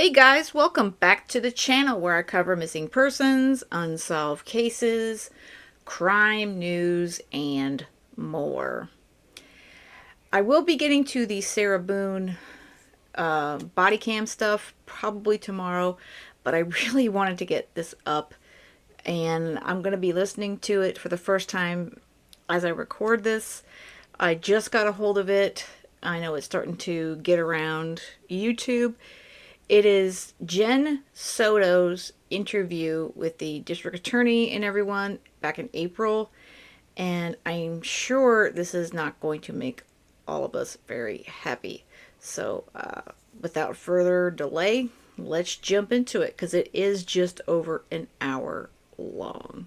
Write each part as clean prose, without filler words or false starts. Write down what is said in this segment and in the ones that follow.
Hey guys, welcome back to the channel where I cover missing persons, unsolved cases, crime news, and more. I will be getting to the Sarah Boone body cam stuff probably tomorrow, but I really wanted to get this up, and I'm going to be listening to it for the first time as I record this. I just got a hold of it. I know it's starting to get around YouTube. It is Jenn Soto's interview with the district attorney and everyone back in April, and I'm sure this is not going to make all of us very happy. So without further delay, let's jump into it because it is just over an hour long.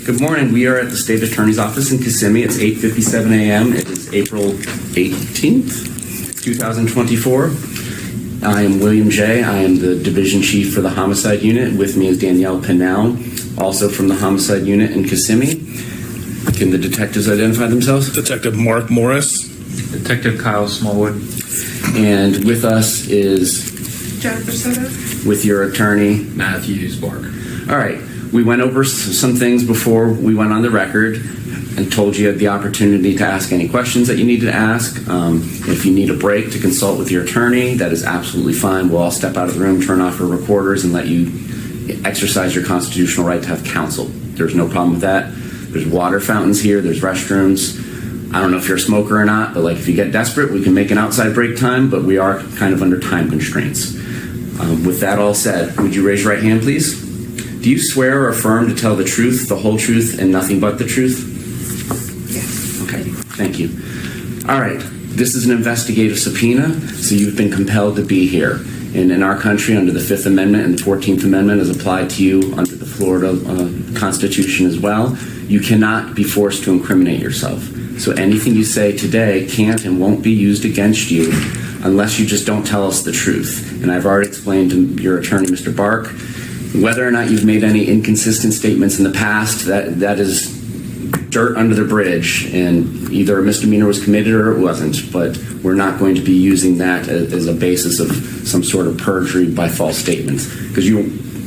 Good morning. We are at the State Attorney's Office in Kissimmee. It's 8:57 a.m. It is April 18th. 2024. I am William J. I am the Division Chief for the Homicide Unit. With me is Danielle Pinnell, also from the Homicide Unit in Kissimmee. Can the detectives identify themselves? Detective Mark Morris. Detective Kyle Smallwood. And with us is Jennifer Soto. with your attorney, Matthew Spark. All right. We went over some things before we went on the record and told you had the opportunity to ask any questions that you needed to ask. If you need a break to consult with your attorney, that is absolutely fine. We'll all step out of the room, turn off your recorders, and let you exercise your constitutional right to have counsel. There's no problem with that. There's water fountains here. There's restrooms. I don't know if you're a smoker or not, but if you get desperate, we can make an outside break time, but we are kind of under time constraints. With that all said, would you raise your right hand, please? Do you swear or affirm to tell the truth, the whole truth, and nothing but the truth? Okay, thank you. All right, this is an investigative subpoena, so you've been compelled to be here. And in our country, under the 5th Amendment and the 14th Amendment, as applied to you under the Florida Constitution as well, you cannot be forced to incriminate yourself. So anything you say today can't and won't be used against you unless you just don't tell us the truth. And I've already explained to your attorney, Mr. Bark, whether or not you've made any inconsistent statements in the past, that is dirt under the bridge, and either a misdemeanor was committed or it wasn't, but we're not going to be using that as a basis of some sort of perjury by false statements, because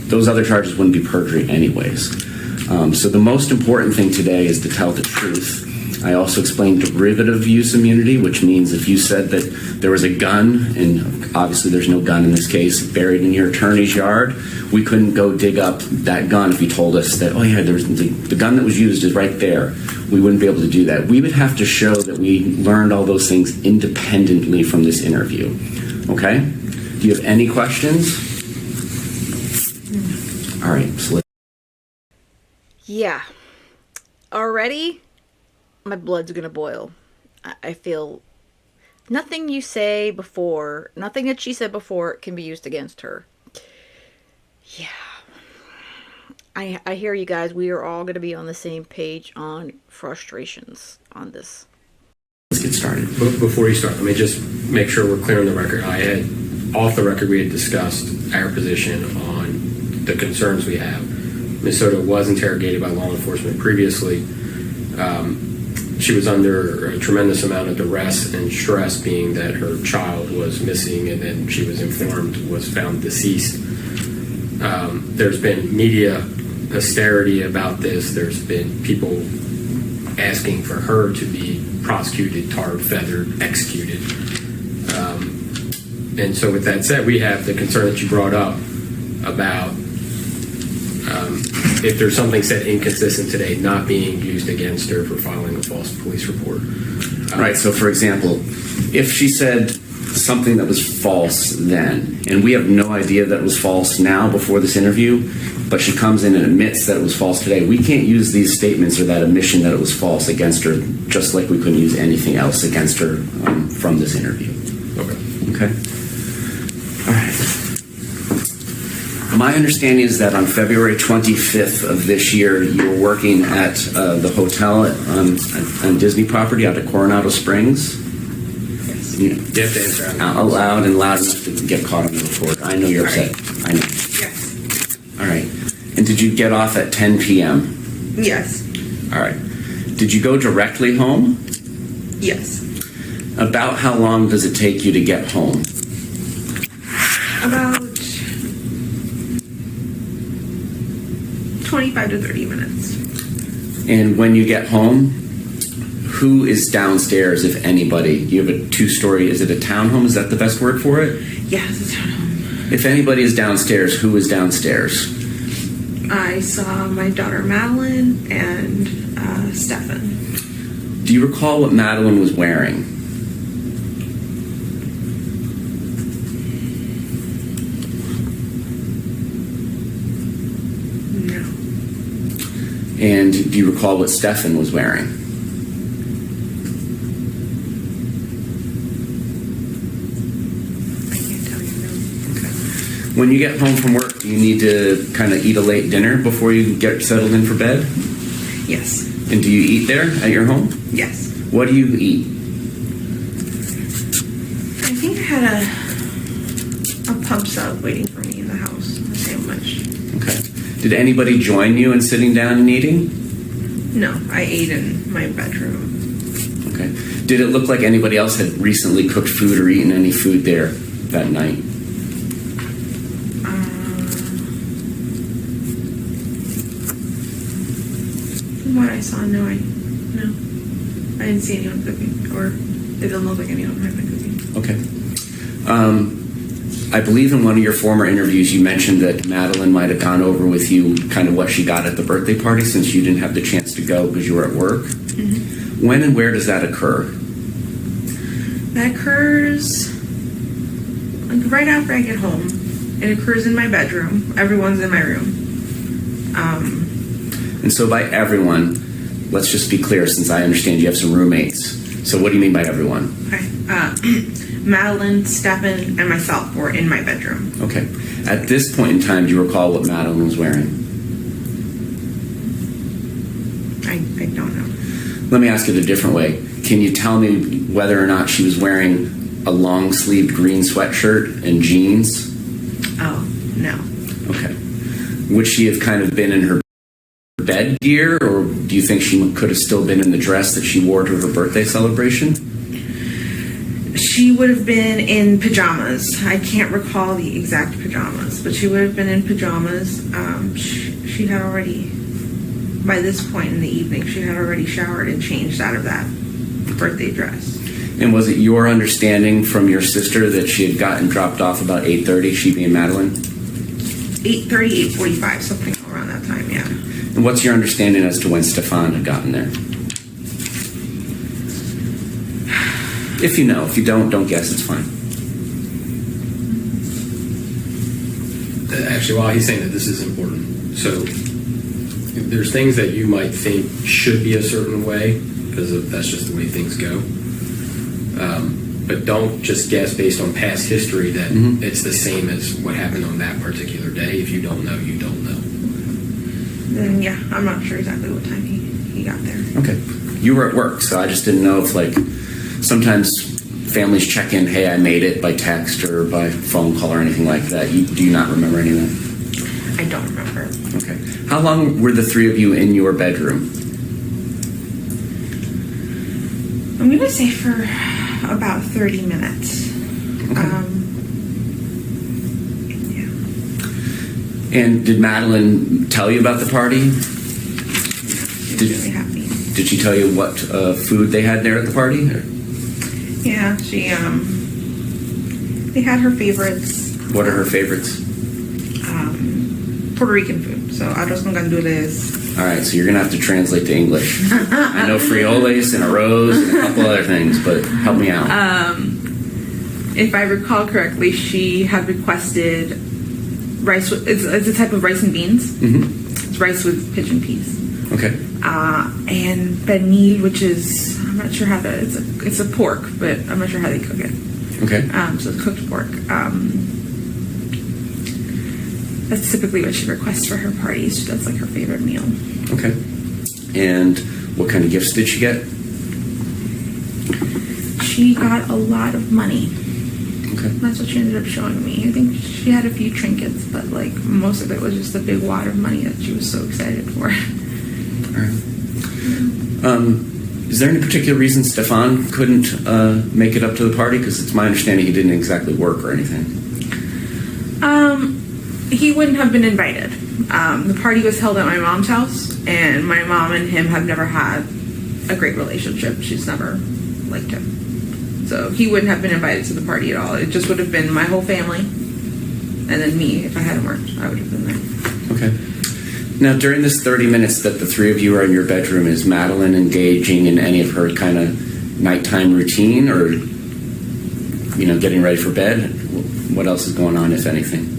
those other charges wouldn't be perjury anyways. So the most important thing today is to tell the truth. I also explained derivative use immunity, which means if you said that there was a gun, and obviously there's no gun in this case, buried in your attorney's yard, we couldn't go dig up that gun if you told us that, oh yeah, there's the gun that was used is right there. We wouldn't be able to do that. We would have to show that we learned all those things independently from this interview. Okay? Do you have any questions? All right. So Yeah. Already, my blood's gonna boil. I feel nothing you say before, nothing that she said before can be used against her. Yeah. I hear you guys. We are all going to be on the same page on frustrations on this. let's get started. Before you start, let me just make sure we're clear on the record. Off the record, we had discussed our position on the concerns we have. Ms. Soto was interrogated by law enforcement previously. She was under a tremendous amount of duress and stress, being that her child was missing and then she was found deceased. There's been media hysteria about this. There's been people asking for her to be prosecuted, tarred, feathered, executed. And so with that said, we have the concern that you brought up about if there's something said inconsistent today, not being used against her for filing a false police report. Right, so for example, if she said something that was false then, and we have no idea that it was false now before this interview, but she comes in and admits that it was false today, we can't use these statements or that admission that it was false against her, just like we couldn't use anything else against her from this interview. Okay? All right. My understanding is that on February 25th of this year, you were working at the hotel on Disney property out at Coronado Springs. Yes. You have to answer out loud and loud enough to get caught on the record. I know you're upset. I know. Yes. All right. And did you get off at 10 p.m.? Yes. All right. Did you go directly home? Yes. About how long does it take you to get home? About 25 to 30 minutes. And when you get home, who is downstairs, if anybody? You have a two-story, is it a townhome? Is that the best word for it? Yeah, it's a townhome. If anybody is downstairs, who is downstairs? I saw my daughter Madeline and Stefan. Do you recall what Madeline was wearing? No. And do you recall what Stefan was wearing? I can't tell you, no. Okay. When you get home from work, do you need to kind of eat a late dinner before you get settled in for bed? Yes. And do you eat there at your home? Yes. What do you eat? I think I had a pub sub waiting for me in the house, a sandwich. Okay. Did anybody join you in sitting down and eating? No, I ate in my bedroom. Okay. Did it look like anybody else had recently cooked food or eaten any food there that night? From what I saw, no. I didn't see anyone cooking, or it didn't look like anyone had been cooking. Okay. I believe in one of your former interviews you mentioned that Madeline might have gone over with you kind of what she got at the birthday party since you didn't have the chance to go because you were at work. Mm-hmm. When and where does that occur? That occurs like right after I get home. It occurs in my bedroom. Everyone's in my room. And so by everyone, let's just be clear since I understand you have some roommates. So what do you mean by everyone? Okay. Madeline, Stefan, and myself were in my bedroom. Okay. At this point in time, do you recall what Madeline was wearing? I don't know. Let me ask it a different way. Can you tell me whether or not she was wearing a long-sleeved green sweatshirt and jeans? Oh, no. Okay. Would she have kind of been in her bed gear, or do you think she could have still been in the dress that she wore to her birthday celebration? She would have been in pajamas. I can't recall the exact pajamas, but she would have been in pajamas. She had already, by this point in the evening, she had already showered and changed out of that birthday dress. And was it your understanding from your sister that she had gotten dropped off about 8:30, she being Madeline? 8:30, 8:45, something around that time, yeah. And what's your understanding as to when Stefan had gotten there? If you know. If you don't guess, it's fine. Actually, while he's saying that, this is important. So there's things that you might think should be a certain way because that's just the way things go. But don't just guess based on past history that it's the same as what happened on that particular day. If you don't know, you don't know. Then, yeah, I'm not sure exactly what time he got there. Okay. You were at work, so I just didn't know if, like, sometimes families check in, hey, I made it, by text or by phone call or anything like that. Do you not remember any of that? I don't remember. Okay. How long were the three of you in your bedroom? I'm going to say for about 30 minutes. Okay. Yeah. And did Madeline tell you about the party? She was really happy. Did she tell you what food they had there at the party? Yeah, they had her favorites. What are her favorites? Puerto Rican food. So arroz con gandules. All right, so you're going to have to translate to English. I know frijoles and arroz and a couple other things, but help me out. If I recall correctly, she had requested rice. It's a type of rice and beans. Mm-hmm. It's rice with pigeon peas. Okay. And pernil, which is, I'm not sure how to, it's a pork, but I'm not sure how they cook it. Okay. So it's cooked pork. That's typically what she requests for her parties. That's like her favorite meal. Okay. And what kind of gifts did she get? She got a lot of money. Okay. That's what she ended up showing me. I think she had a few trinkets, but like most of it was just a big wad of money that she was so excited for. All right. Is there any particular reason Stefan couldn't make it up to the party? Because it's my understanding he didn't exactly work or anything. He wouldn't have been invited. The party was held at my mom's house, and my mom and him have never had a great relationship. She's never liked him. So he wouldn't have been invited to the party at all. It just would have been my whole family, and then me. If I hadn't worked, I would have been there. Okay. Now, during this 30 minutes that the three of you are in your bedroom, is Madeline engaging in any of her kind of nighttime routine, or, you know, getting ready for bed? What else is going on, if anything?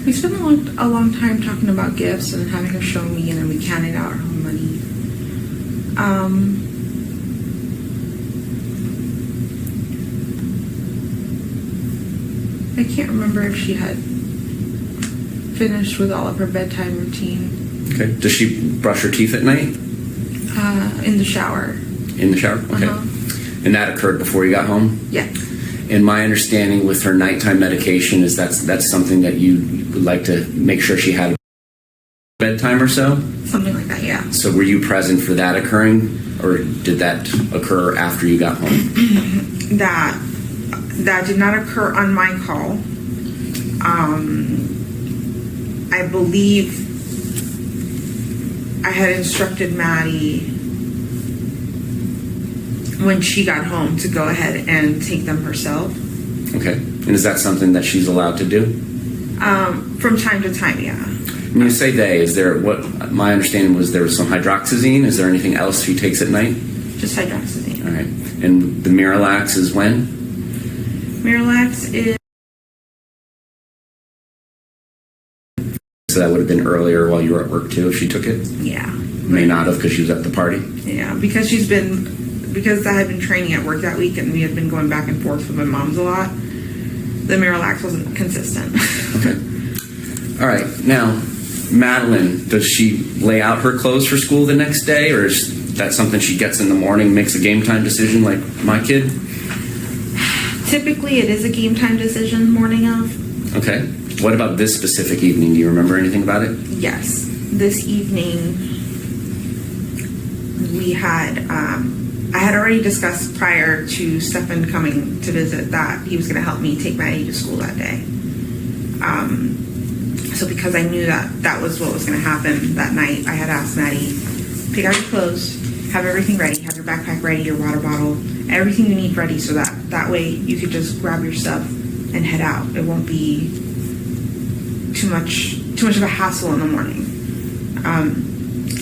We spent a long time talking about gifts and having her show me, and then we counted out her own money. I can't remember if she had finished with all of her bedtime routine. Okay. Does she brush her teeth at night? In the shower. In the shower? Okay. And that occurred before you got home? Yeah. And my understanding with her nighttime medication is that's something that you would like to make sure she had bedtime or so? Something like that, yeah. So were you present for that occurring, or did that occur after you got home? That did not occur on my call. I believe I had instructed Maddie when she got home to go ahead and take them herself. Okay. And is that something that she's allowed to do? From time to time, yeah. When you say they, is there, what my understanding was there was some hydroxyzine. Is there anything else she takes at night? Just hydroxyzine. All right. And the Miralax is when? Miralax is... So that would have been earlier while you were at work too if she took it? Yeah. May not have because she was at the party? Yeah, because I had been training at work that week and we had been going back and forth with my mom's a lot, the Miralax wasn't consistent. Okay. All right. Now, Madeline, does she lay out her clothes for school the next day, or is that something she gets in the morning, makes a game time decision like my kid? Typically, it is a game time decision morning of. Okay. What about this specific evening? Do you remember anything about it? Yes. This evening, we had, I had already discussed prior to Stefan coming to visit that he was going to help me take Maddie to school that day. So because I knew that was what was going to happen that night, I had asked Maddie, pick out your clothes, have everything ready, have your backpack ready, your water bottle, everything you need ready, so that way you could just grab your stuff and head out. It won't be too much of a hassle in the morning.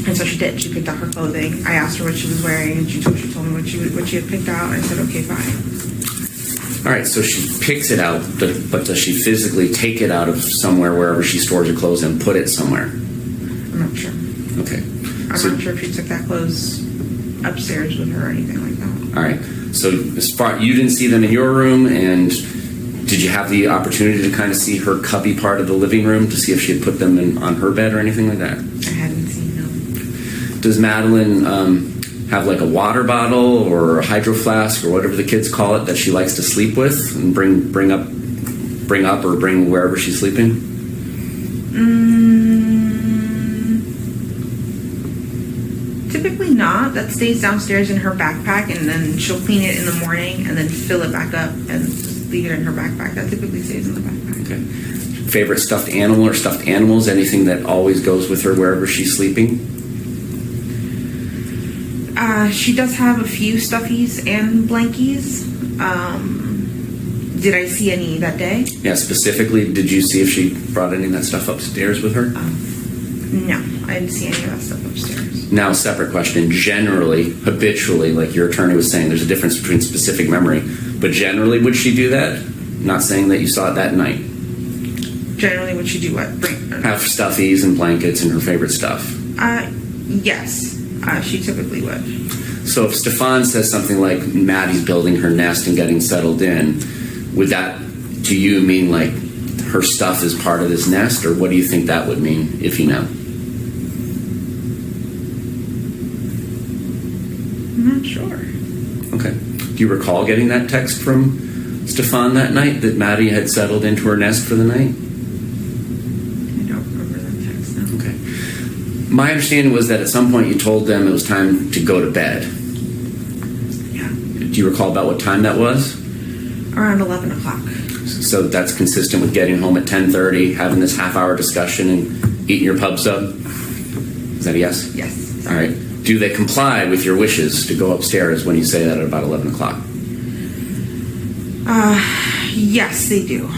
And so she did. She picked out her clothing. I asked her what she was wearing, and she told me what she had picked out. I said, okay, fine. All right, so she picks it out, but does she physically take it out of somewhere, wherever she stores her clothes, and put it somewhere? I'm not sure. Okay. I'm not sure if she took that clothes upstairs with her or anything like that. All right. So as far you didn't see them in your room, and did you have the opportunity to kind of see her cubby part of the living room to see if she had put them on her bed or anything like that? I hadn't seen them. Does Madeline have like a water bottle or a hydro flask or whatever the kids call it that she likes to sleep with and bring up or bring wherever she's sleeping? Typically not. That stays downstairs in her backpack, and then she'll clean it in the morning and then fill it back up and just leave it in her backpack. That typically stays in the backpack. Okay. Favorite stuffed animal or stuffed animals? Anything that always goes with her wherever she's sleeping? She does have a few stuffies and blankies. Did I see any that day? Yeah, specifically, did you see if she brought any of that stuff upstairs with her? No, I didn't see any of that stuff upstairs. Now, a separate question. Generally, habitually, like your attorney was saying, there's a difference between specific memory, but generally, would she do that? Not saying that you saw it that night. Generally, would she do what? Have stuffies and blankets and her favorite stuff. Yes. She typically would. So if Stefan says something like Maddie's building her nest and getting settled in, would that to you mean like her stuff is part of this nest, or what do you think that would mean, if you know? I'm not sure. Okay. Do you recall getting that text from Stefan that night that Maddie had settled into her nest for the night? I don't remember that text now. Okay. My understanding was that at some point you told them it was time to go to bed. Yeah. Do you recall about what time that was? Around 11 o'clock. So that's consistent with getting home at 10:30, having this half-hour discussion, and eating your pub sub? Is that a yes? Yes. All right. Do they comply with your wishes to go upstairs when you say that at about 11 o'clock? Yes, they do.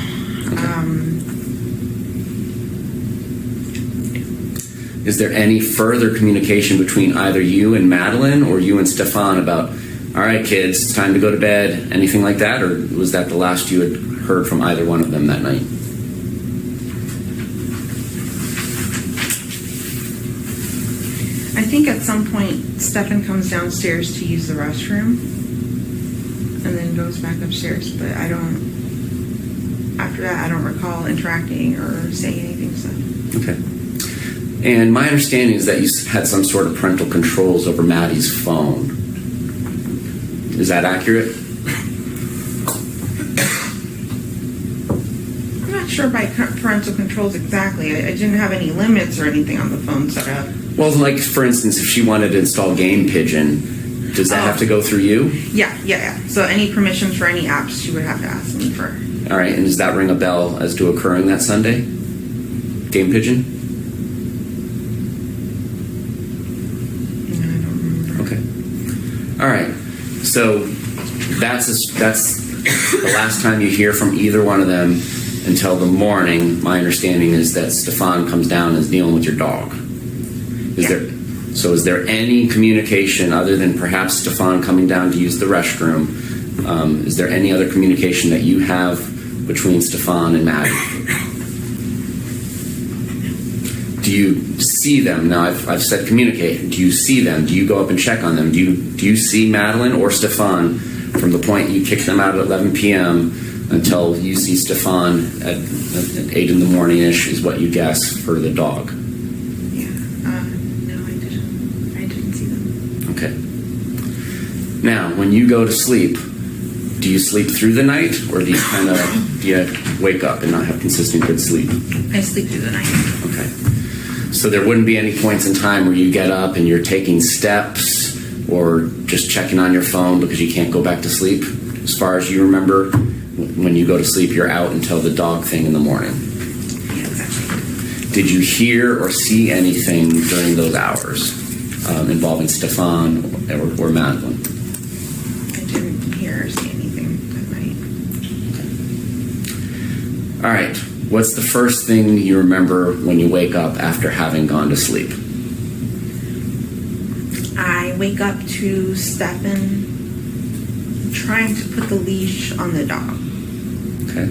Is there any further communication between either you and Madeline or you and Stefan about, all right, kids, it's time to go to bed, anything like that? Or was that the last you had heard from either one of them that night? I think at some point, Stefan comes downstairs to use the restroom and then goes back upstairs, but after that, I don't recall interacting or saying anything, so. Okay. And my understanding is that you had some sort of parental controls over Maddie's phone. Is that accurate? I'm not sure by parental controls exactly. I didn't have any limits or anything on the phone set up. Well, like, for instance, if she wanted to install Game Pigeon, does that have to go through you? Yeah. So any permissions for any apps, she would have to ask me for. All right, and does that ring a bell as to occurring that Sunday? Game Pigeon? No, I don't remember. Okay. All right. So that's the last time you hear from either one of them until the morning. My understanding is that Stefan comes down and is dealing with your dog. Is there any communication other than perhaps Stefan coming down to use the restroom? Is there any other communication that you have between Stefan and Maddie? Do you see them? Now, I've said communicate. Do you see them? Do you go up and check on them? Do you see Madeline or Stefan from the point you kick them out at 11 p.m. until you see Stefan at 8 in the morning-ish is what you guess for the dog? No, I didn't see them. Okay. Now, when you go to sleep, do you sleep through the night, or do you wake up and not have consistent good sleep? I sleep through the night. Okay. So there wouldn't be any points in time where you get up and you're taking steps or just checking on your phone because you can't go back to sleep? As far as you remember, when you go to sleep, you're out until the dog thing in the morning. Yeah, exactly. Did you hear or see anything during those hours involving Stefan or Madeline? I didn't hear or see anything that night. All right. What's the first thing you remember when you wake up after having gone to sleep? I wake up to Stefan trying to put the leash on the dog. Okay.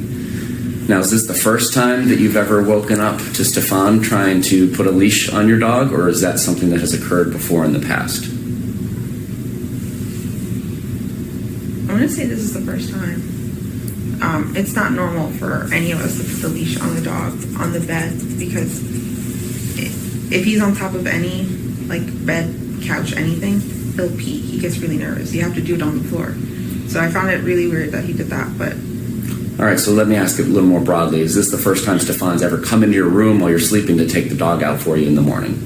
Now, is this the first time that you've ever woken up to Stefan trying to put a leash on your dog, or is that something that has occurred before in the past? I'm going to say this is the first time. It's not normal for any of us to put the leash on the dog on the bed, because if he's on top of any, like, bed, couch, anything, he'll pee. He gets really nervous. You have to do it on the floor. So I found it really weird that he did that, but... All right, so let me ask it a little more broadly. Is this the first time Stefan's ever come into your room while you're sleeping to take the dog out for you in the morning?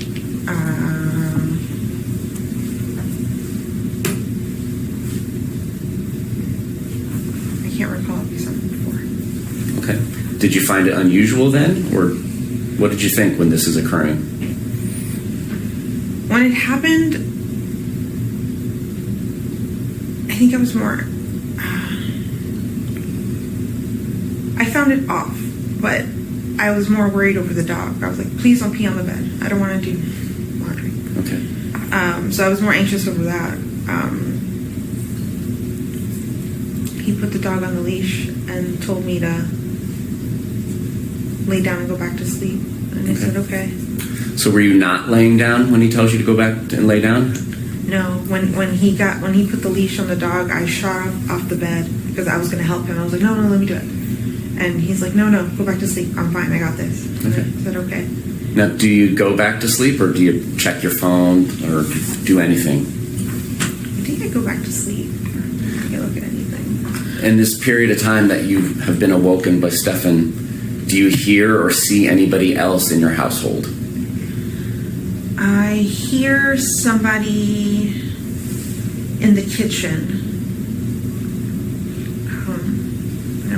I can't recall if he said it before. Okay. Did you find it unusual then, or what did you think when this is occurring? When it happened, I think I was more... I found it off, but I was more worried over the dog. I was like, please don't pee on the bed. I don't want to do laundry. Okay. So I was more anxious over that. He put the dog on the leash and told me to lay down and go back to sleep. And I said, okay. So were you not laying down when he tells you to go back and lay down? No, when he put the leash on the dog, I shot off the bed because I was going to help him. I was like, no, let me do it. And he's like, no, go back to sleep. I'm fine. I got this. Okay. I said, okay. Now, do you go back to sleep, or do you check your phone, or do anything? I think I go back to sleep. I can't look at anything. In this period of time that you have been awoken by Stefan, do you hear or see anybody else in your household? I hear somebody in the kitchen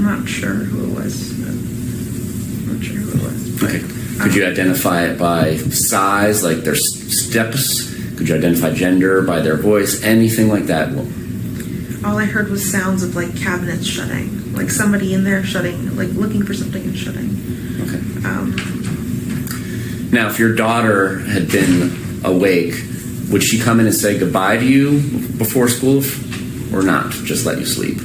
I'm not sure who it was. I'm not sure who it was. Okay. Could you identify it by size, like their steps? Could you identify gender by their voice? Anything like that? All I heard was sounds of like cabinets shutting, like somebody in there shutting, like looking for something and shutting. Okay. Now, if your daughter had been awake, would she come in and say goodbye to you before school, or not? Just let you sleep?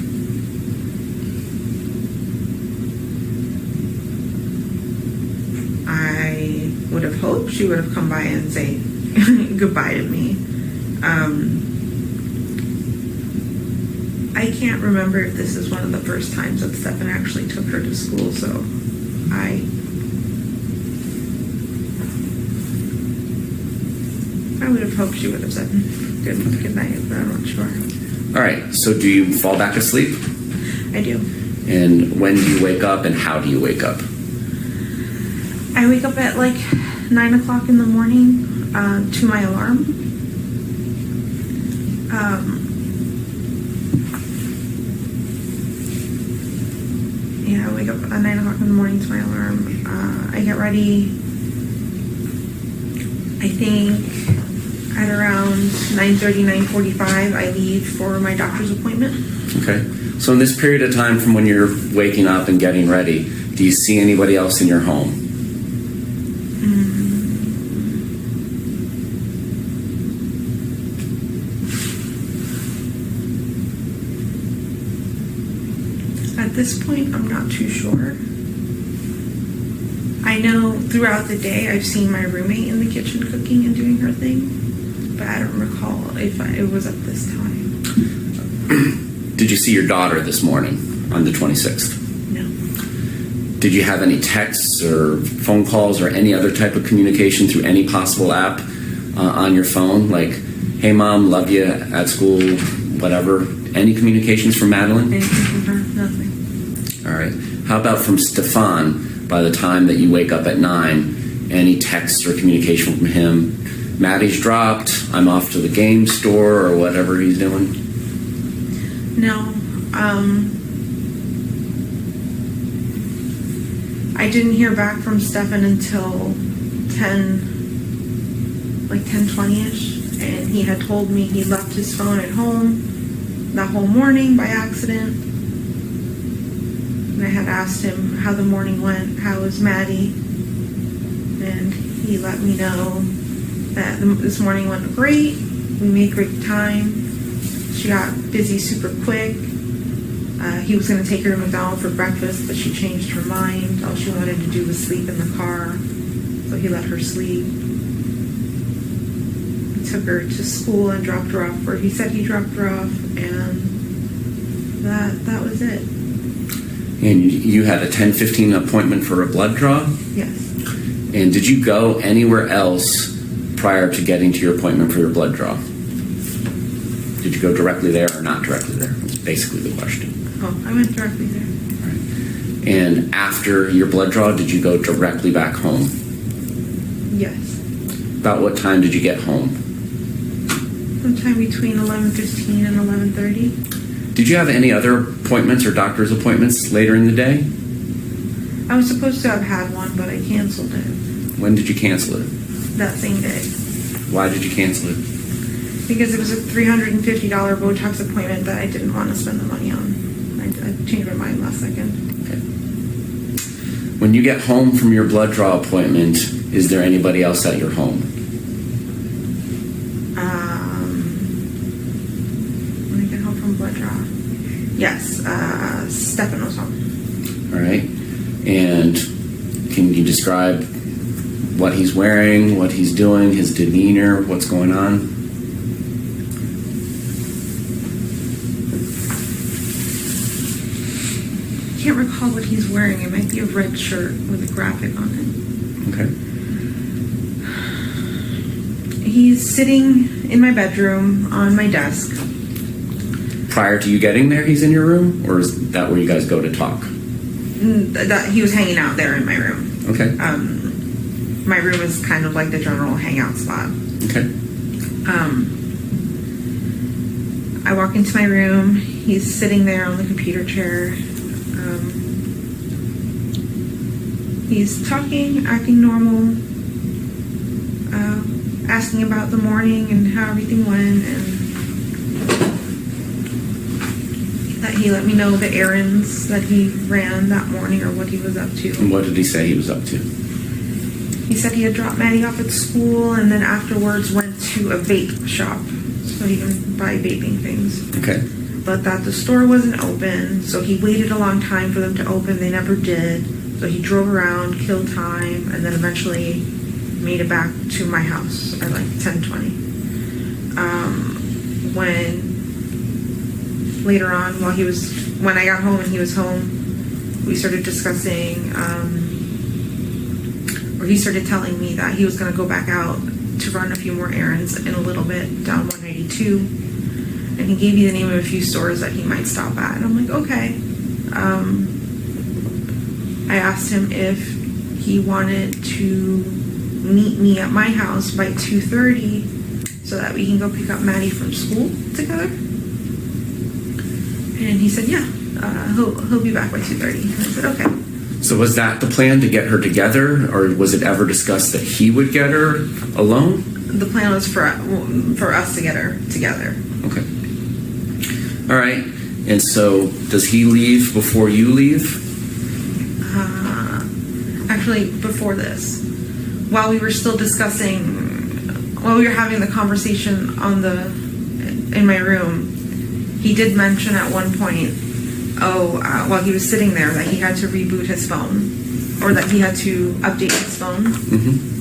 I would have hoped she would have come by and say goodbye to me. I can't remember if this is one of the first times that Stefan actually took her to school, so I would have hoped she would have said good night, but I'm not sure. All right. So do you fall back asleep? I do. And when do you wake up, and how do you wake up? I wake up at like 9 o'clock in the morning to my alarm. Yeah, I wake up at 9 o'clock in the morning to my alarm. I get ready, I think at around 9:30, 9:45, I leave for my doctor's appointment. Okay. So in this period of time from when you're waking up and getting ready, do you see anybody else in your home? At this point, I'm not too sure. I know throughout the day I've seen my roommate in the kitchen cooking and doing her thing, but I don't recall if it was at this time. Did you see your daughter this morning on the 26th? No. Did you have any texts or phone calls or any other type of communication through any possible app on your phone? Like, hey mom, love you at school, whatever. Any communications from Madeline? Anything from her? Nothing. All right. How about from Stefan by the time that you wake up at 9? Any texts or communication from him? Maddie's dropped, I'm off to the game store, or whatever he's doing? No. I didn't hear back from Stefan until 10:20ish, and he had told me he left his phone at home that whole morning by accident. And I had asked him how the morning went, how was Maddie, and he let me know that this morning went great. We made great time. She got busy super quick. He was going to take her to McDonald's for breakfast, but she changed her mind. All she wanted to do was sleep in the car, so he let her sleep. He took her to school and dropped her off where he said he dropped her off, and that was it. And you had a 10:15 appointment for a blood draw? Yes. And did you go anywhere else prior to getting to your appointment for your blood draw? Did you go directly there or not directly there? That's basically the question. Oh, I went directly there. All right. And after your blood draw, did you go directly back home? Yes. About what time did you get home? Sometime between 11:15 and 11:30. Did you have any other appointments or doctor's appointments later in the day? I was supposed to have had one, but I canceled it When did you cancel it? that same day. Why did you cancel it? Because it was a $350 Botox appointment that I didn't want to spend the money on. I changed my mind last second. Okay. When you get home from your blood draw appointment, is there anybody else at your home? When I get home from blood draw. Yes, Stefan was home. All right. And can you describe what he's wearing, what he's doing, his demeanor, what's going on? I can't recall what he's wearing. It might be a red shirt with a graphic on it. Okay. He's sitting in my bedroom on my desk. Prior to you getting there, he's in your room? Or is that where you guys go to talk? He was hanging out there in my room. Okay. My room is kind of like the general hangout spot. Okay. I walk into my room. He's sitting there on the computer chair. He's talking, acting normal, asking about the morning and how everything went, and that he let me know the errands that he ran that morning or what he was up to. And what did he say he was up to? He said he had dropped Maddie off at school and then afterwards went to a vape shop so he can buy vaping things. Okay. But that the store wasn't open, so he waited a long time for them to open. They never did. So he drove around, killed time, and then eventually made it back to my house at like 10:20. When later on, when I got home and he was home, we started discussing, or he started telling me that he was going to go back out to run a few more errands in a little bit down 192. And he gave me the name of a few stores that he might stop at. And I'm like, okay. I asked him if he wanted to meet me at my house by 2:30 so that we can go pick up Maddie from school together. And he said, yeah, he'll be back by 2:30. And I said, okay. So was that the plan, to get her together, or was it ever discussed that he would get her alone? The plan was for us to get her together. Okay. All right. And so does he leave before you leave? Actually, before this, while we were still discussing, while we were having the conversation in my room, he did mention at one point, while he was sitting there, that he had to reboot his phone, or that he had to update his phone. Mm-hmm.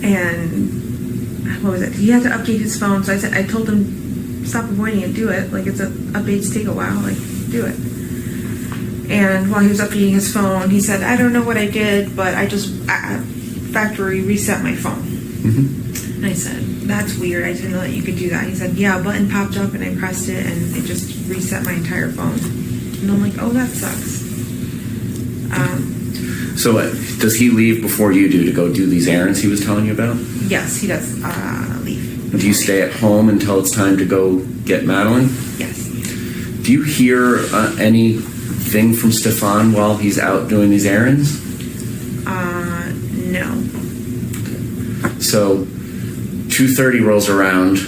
And what was it? He had to update his phone, so I told him, stop avoiding it, do it. Like, updates take a while, like, do it. And while he was updating his phone, he said, I don't know what I did, but I just factory reset my phone. Mm-hmm. And I said, that's weird, I didn't know that you could do that. He said, yeah, a button popped up and I pressed it and it just reset my entire phone. And I'm like, oh, that sucks. So does he leave before you do to go do these errands he was telling you about? Yes, he does leave. Do you stay at home until it's time to go get Madeline? Yes. Do you hear anything from Stefan while he's out doing these errands? No. So 2:30 rolls around.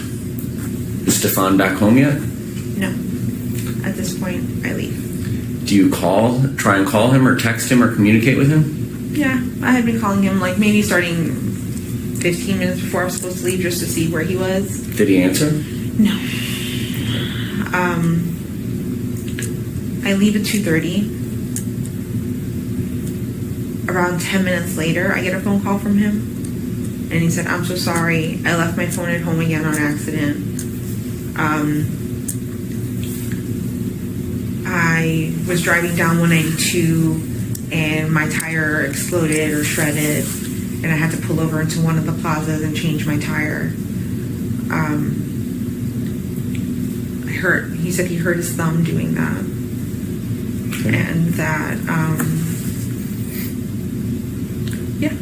Is Stefan back home yet? No. At this point, I leave. Do you try and call him or text him or communicate with him? Yeah, I had been calling him, like, maybe starting 15 minutes before I was supposed to leave, just to see where he was. Did he answer? No. I leave at 2:30. Around 10 minutes later, I get a phone call from him. And he said, I'm so sorry. I left my phone at home again on accident. I was driving down 192 and my tire exploded or shredded. And I had to pull over into one of the plazas and change my tire. He said he hurt his thumb doing that. Okay. And that,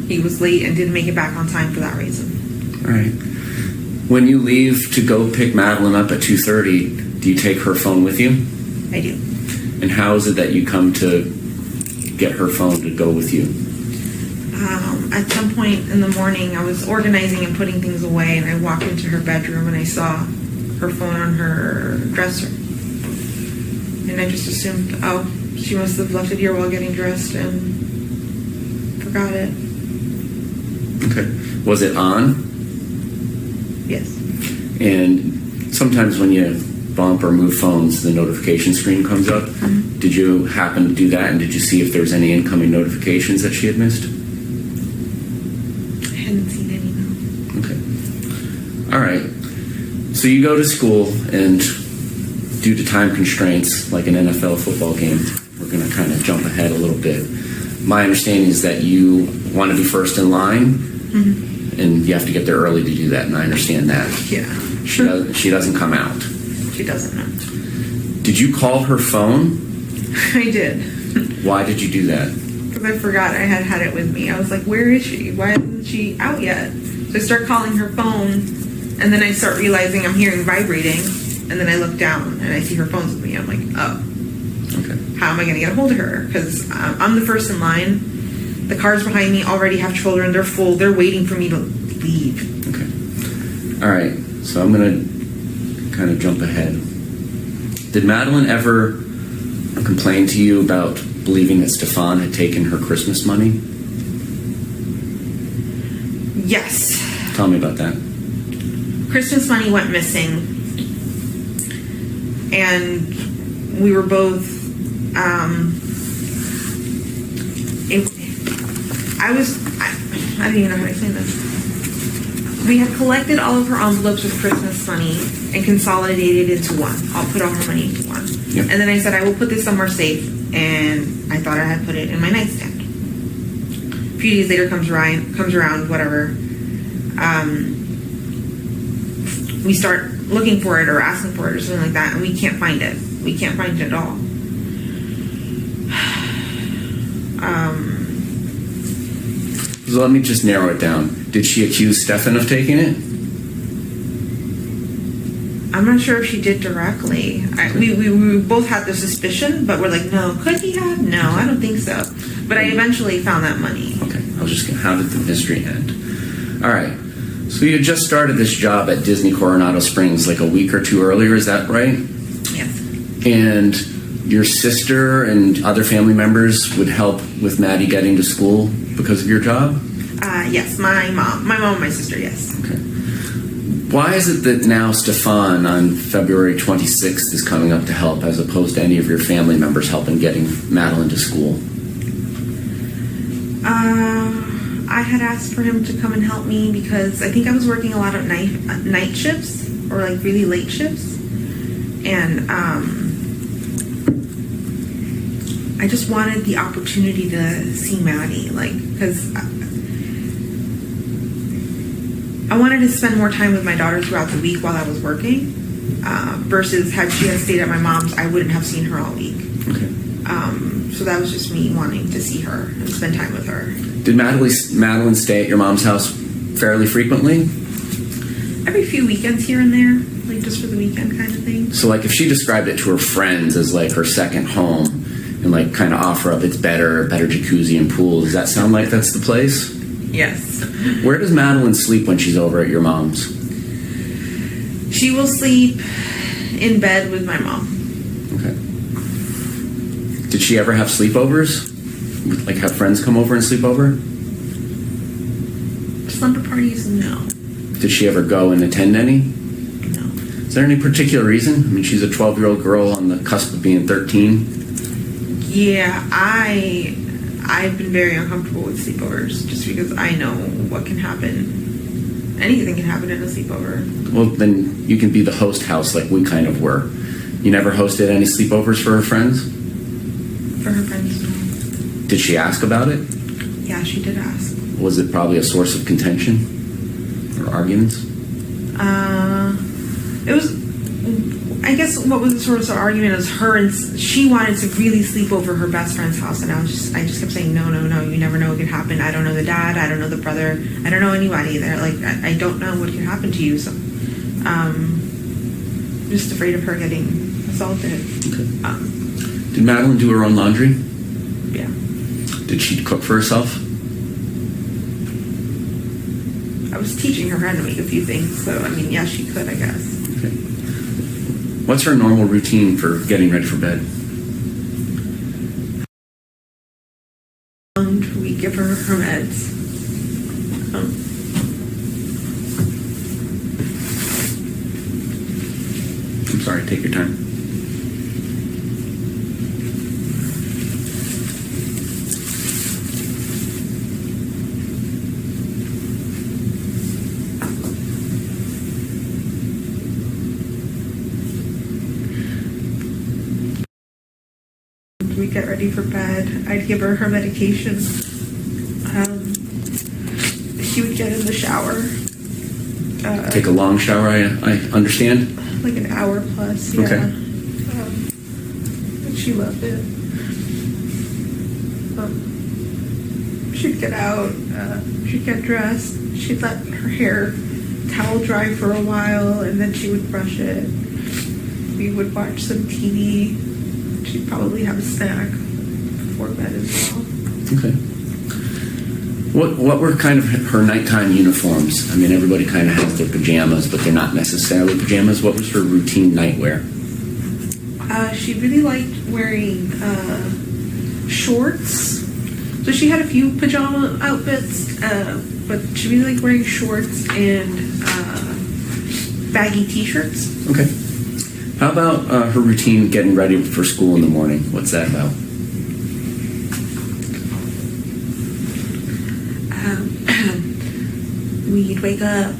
he was late and didn't make it back on time for that reason. All right. When you leave to go pick Madeline up at 2:30, do you take her phone with you? I do. And how is it that you come to get her phone to go with you? At some point in the morning, I was organizing and putting things away, and I walked into her bedroom and I saw her phone on her dresser. And I just assumed, she must have left it here while getting dressed and forgot it. Okay. Was it on? Yes. And sometimes when you bump or move phones, the notification screen comes up. Mm-hmm. Did you happen to do that, and did you see if there was any incoming notifications that she had missed? I hadn't seen any, no. Okay. All right. So you go to school, and due to time constraints, like an NFL football game, we're going to kind of jump ahead a little bit. My understanding is that you want to be first in line, Mm-hmm. and you have to get there early to do that, and I understand that. Yeah. She doesn't come out. She doesn't know. Did you call her phone? I did. Why did you do that? Because I forgot I had it with me. I was like, where is she? Why isn't she out yet? So I start calling her phone, and then I start realizing I'm hearing vibrating. and then I look down and I see her phone's with me. I'm like, oh, Okay. how am I going to get a hold of her? Because I'm the first in line. The cars behind me already have children. They're full. They're waiting for me to leave. Okay. All right. So I'm going to kind of jump ahead. Did Madeline ever complain to you about believing that Stefan had taken her Christmas money? Yes. Tell me about that. Christmas money went missing. And we were both, I don't even know how to explain this. We had collected all of her envelopes with Christmas money and consolidated into one. I'll put all her money into one. Yep. And then I said, I will put this somewhere safe. And I thought I had put it in my nightstand. A few days later comes around, whatever. We start looking for it or asking for it or something like that, and we can't find it. We can't find it at all. So let me just narrow it down. Did she accuse Stefan of taking it? I'm not sure if she did directly. We both had the suspicion, but we're like, no, could he have? No, I don't think so. But I eventually found that money. Okay. I was just going to, how did the mystery end? All right. So you had just started this job at Disney Coronado Springs like a week or two earlier, is that right? Yes. And your sister and other family members would help with Maddie getting to school because of your job? Yes, my mom and my sister, yes. Okay. Why is it that now Stefan on February 26th is coming up to help as opposed to any of your family members helping getting Madeline to school? I had asked for him to come and help me because I think I was working a lot of night shifts or like really late shifts, and I just wanted the opportunity to see Maddie, because I wanted to spend more time with my daughter throughout the week while I was working, versus had she had stayed at my mom's, I wouldn't have seen her all week. Okay. So that was just me wanting to see her and spend time with her. Did Madeline stay at your mom's house fairly frequently? Every few weekends here and there, like just for the weekend kind of thing. So like if she described it to her friends as like her second home and like kind of offer up it's better jacuzzi and pool, does that sound like that's the place? Yes. Where does Madeline sleep when she's over at your mom's? She will sleep in bed with my mom. Okay. Did she ever have sleepovers? Like have friends come over and sleep over? Slumber parties, no. Did she ever go and attend any? No. Is there any particular reason? I mean, she's a 12-year-old girl on the cusp of being 13. Yeah, I've been very uncomfortable with sleepovers just because I know what can happen. Anything can happen in a sleepover. Well, then you can be the host house like we kind of were. You never hosted any sleepovers for her friends? For her friends, no. Did she ask about it? Yeah, she did ask. Was it probably a source of contention or arguments? It was, I guess what was the source of argument was her and she wanted to really sleep over her best friend's house, and I just kept saying, no, you never know what could happen. I don't know the dad, I don't know the brother, I don't know anybody there. Like, I don't know what could happen to you, so, just afraid of her getting assaulted. Okay. Did Madeline do her own laundry? Yeah. Did she cook for herself? I was teaching her how to make a few things, so I mean, yeah, she could, I guess. Okay. What's her normal routine for getting ready for bed? We give her her meds. I'm sorry, take your time. We get ready for bed. I'd give her her medication. She would get in the shower. Take a long shower, I understand. Like an hour plus, yeah. Okay. But she loved it. She'd get out. She'd get dressed. She'd let her hair towel dry for a while, and then she would brush it. We would watch some TV. She'd probably have a snack before bed as well. Okay. What were kind of her nighttime uniforms? I mean, everybody kind of has their pajamas, but they're not necessarily pajamas. What was her routine nightwear? She really liked wearing shorts. So she had a few pajama outfits, but she really liked wearing shorts and baggy t-shirts. Okay. How about her routine getting ready for school in the morning? What's that about? We'd wake up.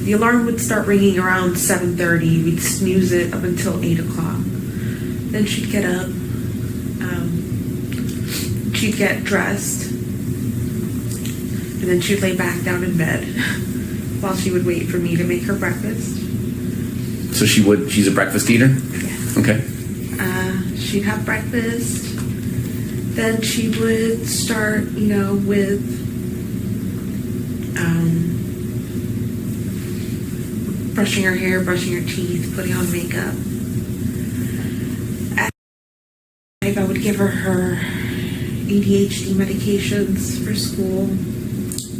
The alarm would start ringing around 7:30. We'd snooze it up until 8 o'clock. Then she'd get up. She'd get dressed. And then she'd lay back down in bed while she would wait for me to make her breakfast. So she's a breakfast eater? Yeah. Okay. She'd have breakfast. Then she would start, with brushing her hair, brushing her teeth, putting on makeup. At 5, I would give her ADHD medications for school.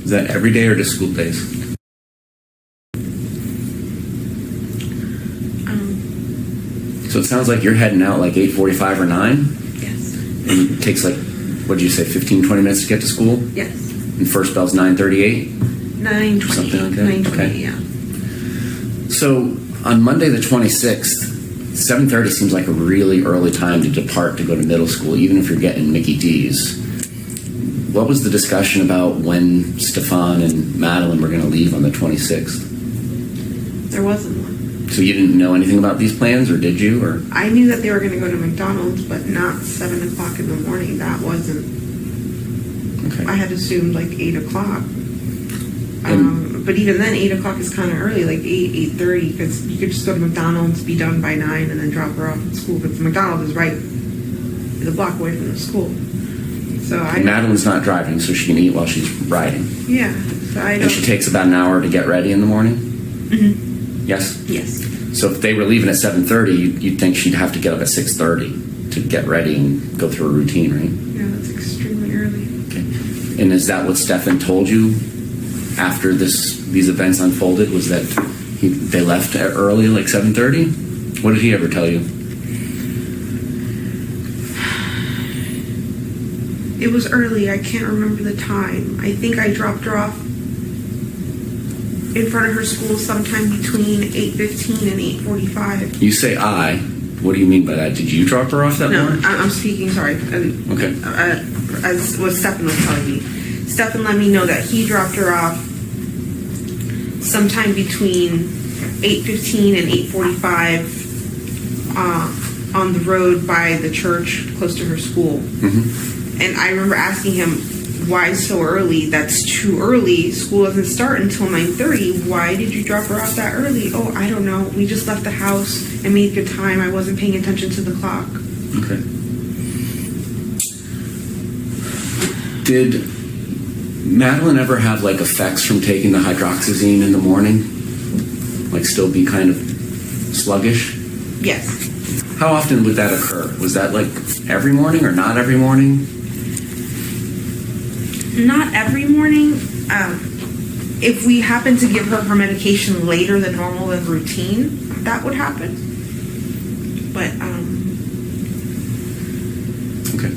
Is that every day or just school days? So it sounds like you're heading out like 8:45 or 9? Yes. And it takes like, what did you say, 15, 20 minutes to get to school? Yes. And first bell's 9:38? 9:20. Something like that? 9:20, Okay. yeah. So on Monday the 26th, 7:30 seems like a really early time to depart to go to middle school, even if you're getting Mickey D's. What was the discussion about when Stefan and Madeline were going to leave on the 26th? There wasn't one. So you didn't know anything about these plans, or did you? Or I knew that they were going to go to McDonald's, but not 7 o'clock in the morning. That wasn't. okay. I had assumed like 8 o'clock. And- But even then, 8 o'clock is kind of early, like 8:30, because you could just go to McDonald's, be done by 9, and then drop her off at school. Because McDonald's is right the block away from the school. So And Madeline's not driving, so she can eat while she's riding. yeah. So I And don't. she takes about an hour to get ready in the morning? Mhm. Yes? Yes. So if they were leaving at 7:30, you'd think she'd have to get up at 6:30 to get ready and go through a routine, right? Yeah, that's extremely early. Okay. And is that what Stefan told you after these events unfolded? Was that they left early, like 7:30? What did he ever tell you? It was early. I can't remember the time. I think I dropped her off in front of her school sometime between 8:15 and 8:45. You say I. What do you mean by that? Did you drop her off that No, morning? I'm speaking, sorry. Okay. As what Stefan was telling me. Stefan let me know that he dropped her off sometime between 8:15 and 8:45 on the road by the church close to her school. Mm-hmm. And I remember asking him, why so early? That's too early. School doesn't start until 9:30. Why did you drop her off that early? Oh, I don't know. We just left the house and made good time. I wasn't paying attention to the clock. Okay. Did Madeline ever have like effects from taking the hydroxyzine in the morning? Like still be kind of sluggish? Yes. How often would that occur? Was that like every morning or not every morning? Not every morning. If we happen to give her medication later than normal than routine, that would happen. But, Okay.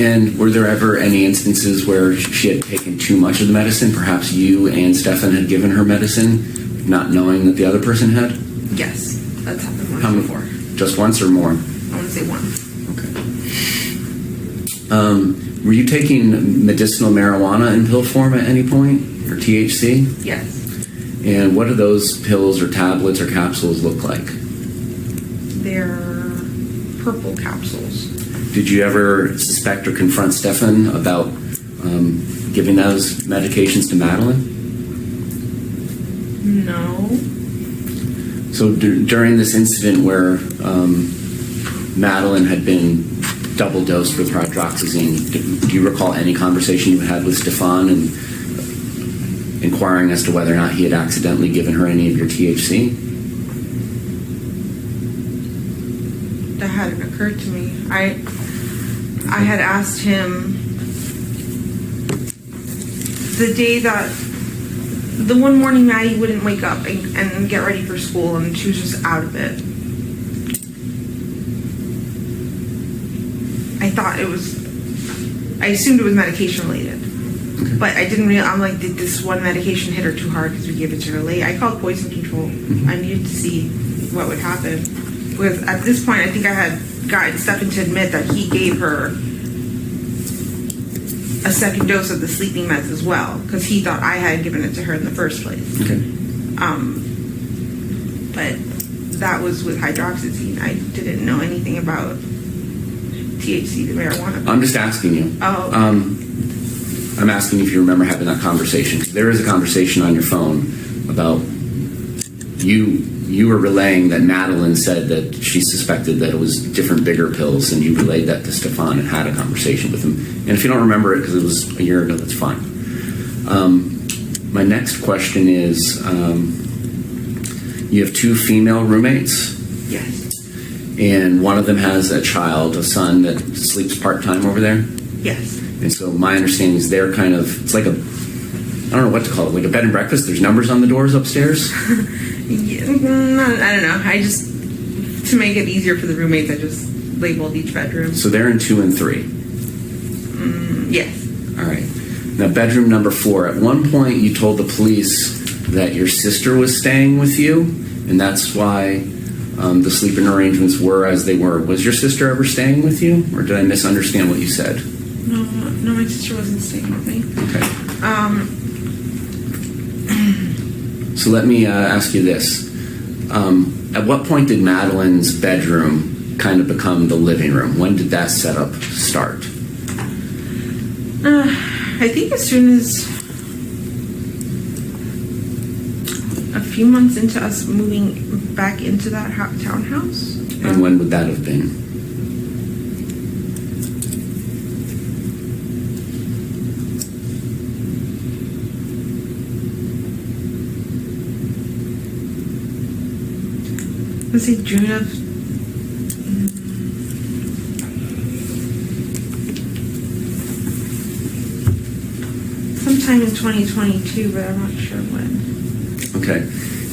And were there ever any instances where she had taken too much of the medicine? Perhaps you and Stefan had given her medicine, not knowing that the other person had? yes, that's happened once How many? before. Just once or more? I want to say one. Okay. Were you taking medicinal marijuana in pill form at any point, or THC? Yes. And what do those pills or tablets or capsules look like? They're purple capsules. Did you ever suspect or confront Stefan about giving those medications to Madeline? No. So during this incident where Madeline had been double dosed with hydroxyzine, do you recall any conversation you had with Stefan and inquiring as to whether or not he had accidentally given her any of your THC? that hadn't occurred to me. I had asked him the day that, the one morning Maddie wouldn't wake up and get ready for school, and she was just out of it. I assumed it was medication related. Okay. But I didn't realize, I'm like, did this one medication hit her too hard because we gave it to her late? I called poison control. Mm-hmm. I needed to see what would happen. Because at this point, I think I had gotten Stefan to admit that he gave her a second dose of the sleeping meds as well, because he thought I had given it to her in the first place. Okay. But that was with hydroxyzine. I didn't know anything about THC, the marijuana. I'm just asking you. Oh. I'm asking if you remember having that conversation. There is a conversation on your phone about you were relaying that Madeline said that she suspected that it was different, bigger pills, and you relayed that to Stefan and had a conversation with him. And if you don't remember it because it was a year ago, that's fine. My next question is, you have 2 female roommates, Yes. and one of them has a child, a son that sleeps part-time over there. Yes. And so my understanding is they're kind of, it's like a, I don't know what to call it, like a bed and breakfast. There's numbers on the doors upstairs. Yeah, I don't know. I just, to make it easier for the roommates, I just labeled each bedroom. So they're in 2 and 3. Yes. All right. Now, bedroom number 4. At one point, you told the police that your sister was staying with you, and that's why the sleeping arrangements were as they were. Was your sister ever staying with you, or did I misunderstand what you said? No, my sister wasn't staying with me. Okay. So let me ask you this. At what point did Madeline's bedroom kind of become the living room? When did that setup start? I think as soon as a few months into us moving back into that townhouse. And when would that have been? Let's say June of sometime in 2022, but I'm not sure when. Okay.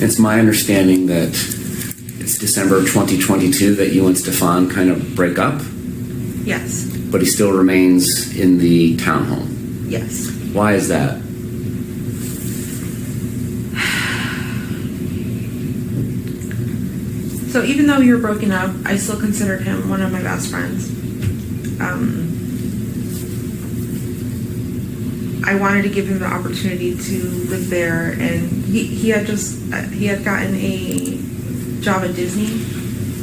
It's my understanding that it's December of 2022 that you and Stefan kind of break up, Yes. but he still remains in the townhome. Yes. Why is that? So even though we were broken up, I still considered him one of my best friends. I wanted to give him the opportunity to live there, and he had gotten a job at Disney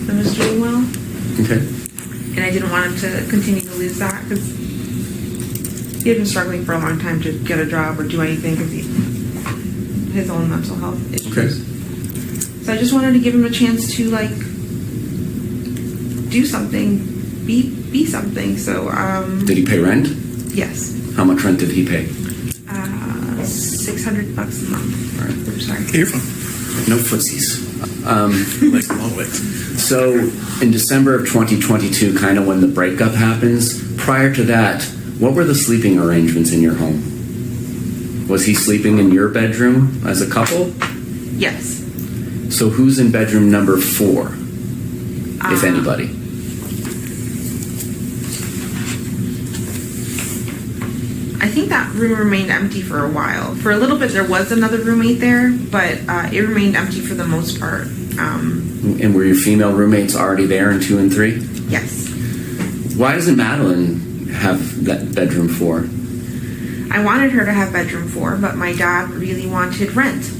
and was doing well, Okay. and I didn't want him to continue to lose that because he had been struggling for a long time to get a job or do anything because his own mental health issues. Okay. So I just wanted to give him a chance to do something, be something. So Did he pay rent? yes, How much rent did he pay? $600 a month. All right. Oops, sorry. Here from No footsies. like long way. So in December of 2022, kind of when the breakup happens, prior to that, what were the sleeping arrangements in your home? Was he sleeping in your bedroom as a couple? Yes. So who's in bedroom number 4, if anybody? I think that room remained empty for a while. For a little bit, there was another roommate there, but it remained empty for the most part. And were your female roommates already there in 2 and 3? Yes. Why doesn't Madeline have that bedroom 4? I wanted her to have bedroom 4, but my dad really wanted rent.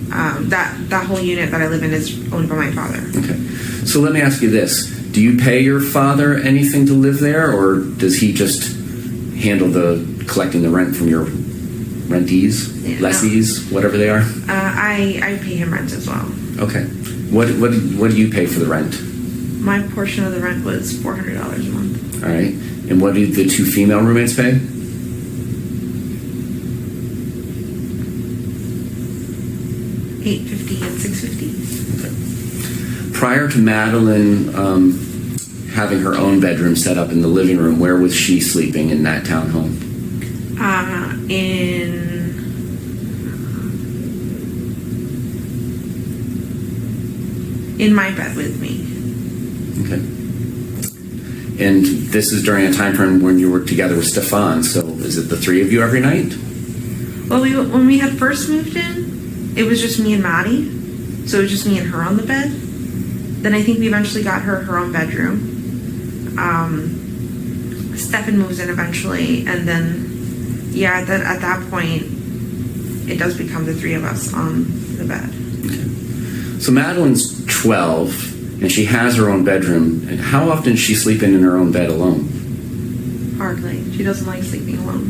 That whole unit that I live in is owned by my father. Okay. So let me ask you this. Do you pay your father anything to live there, or does he just handle collecting the rent from your rentees, Yeah, lessees, whatever they are? I pay him rent as well. Okay. What do you pay for the rent? My portion of the rent was $400 a month. All right. And what did the 2 female roommates pay? $850 and $650. Okay. Prior to Madeline having her own bedroom set up in the living room, where was she sleeping in that townhome? In my bed with me. Okay. And this is during a time frame when you were together with Stefan, so is it the three of you every night? Well, when we had first moved in, it was just me and Maddie. So it was just me and her on the bed. Then I think we eventually got her own bedroom. Stefan moves in eventually, and then, yeah, at that point, it does become the three of us on the bed. Okay. So Madeline's 12, and she has her own bedroom. And how often is she sleeping in her own bed alone? Hardly. She doesn't like sleeping alone.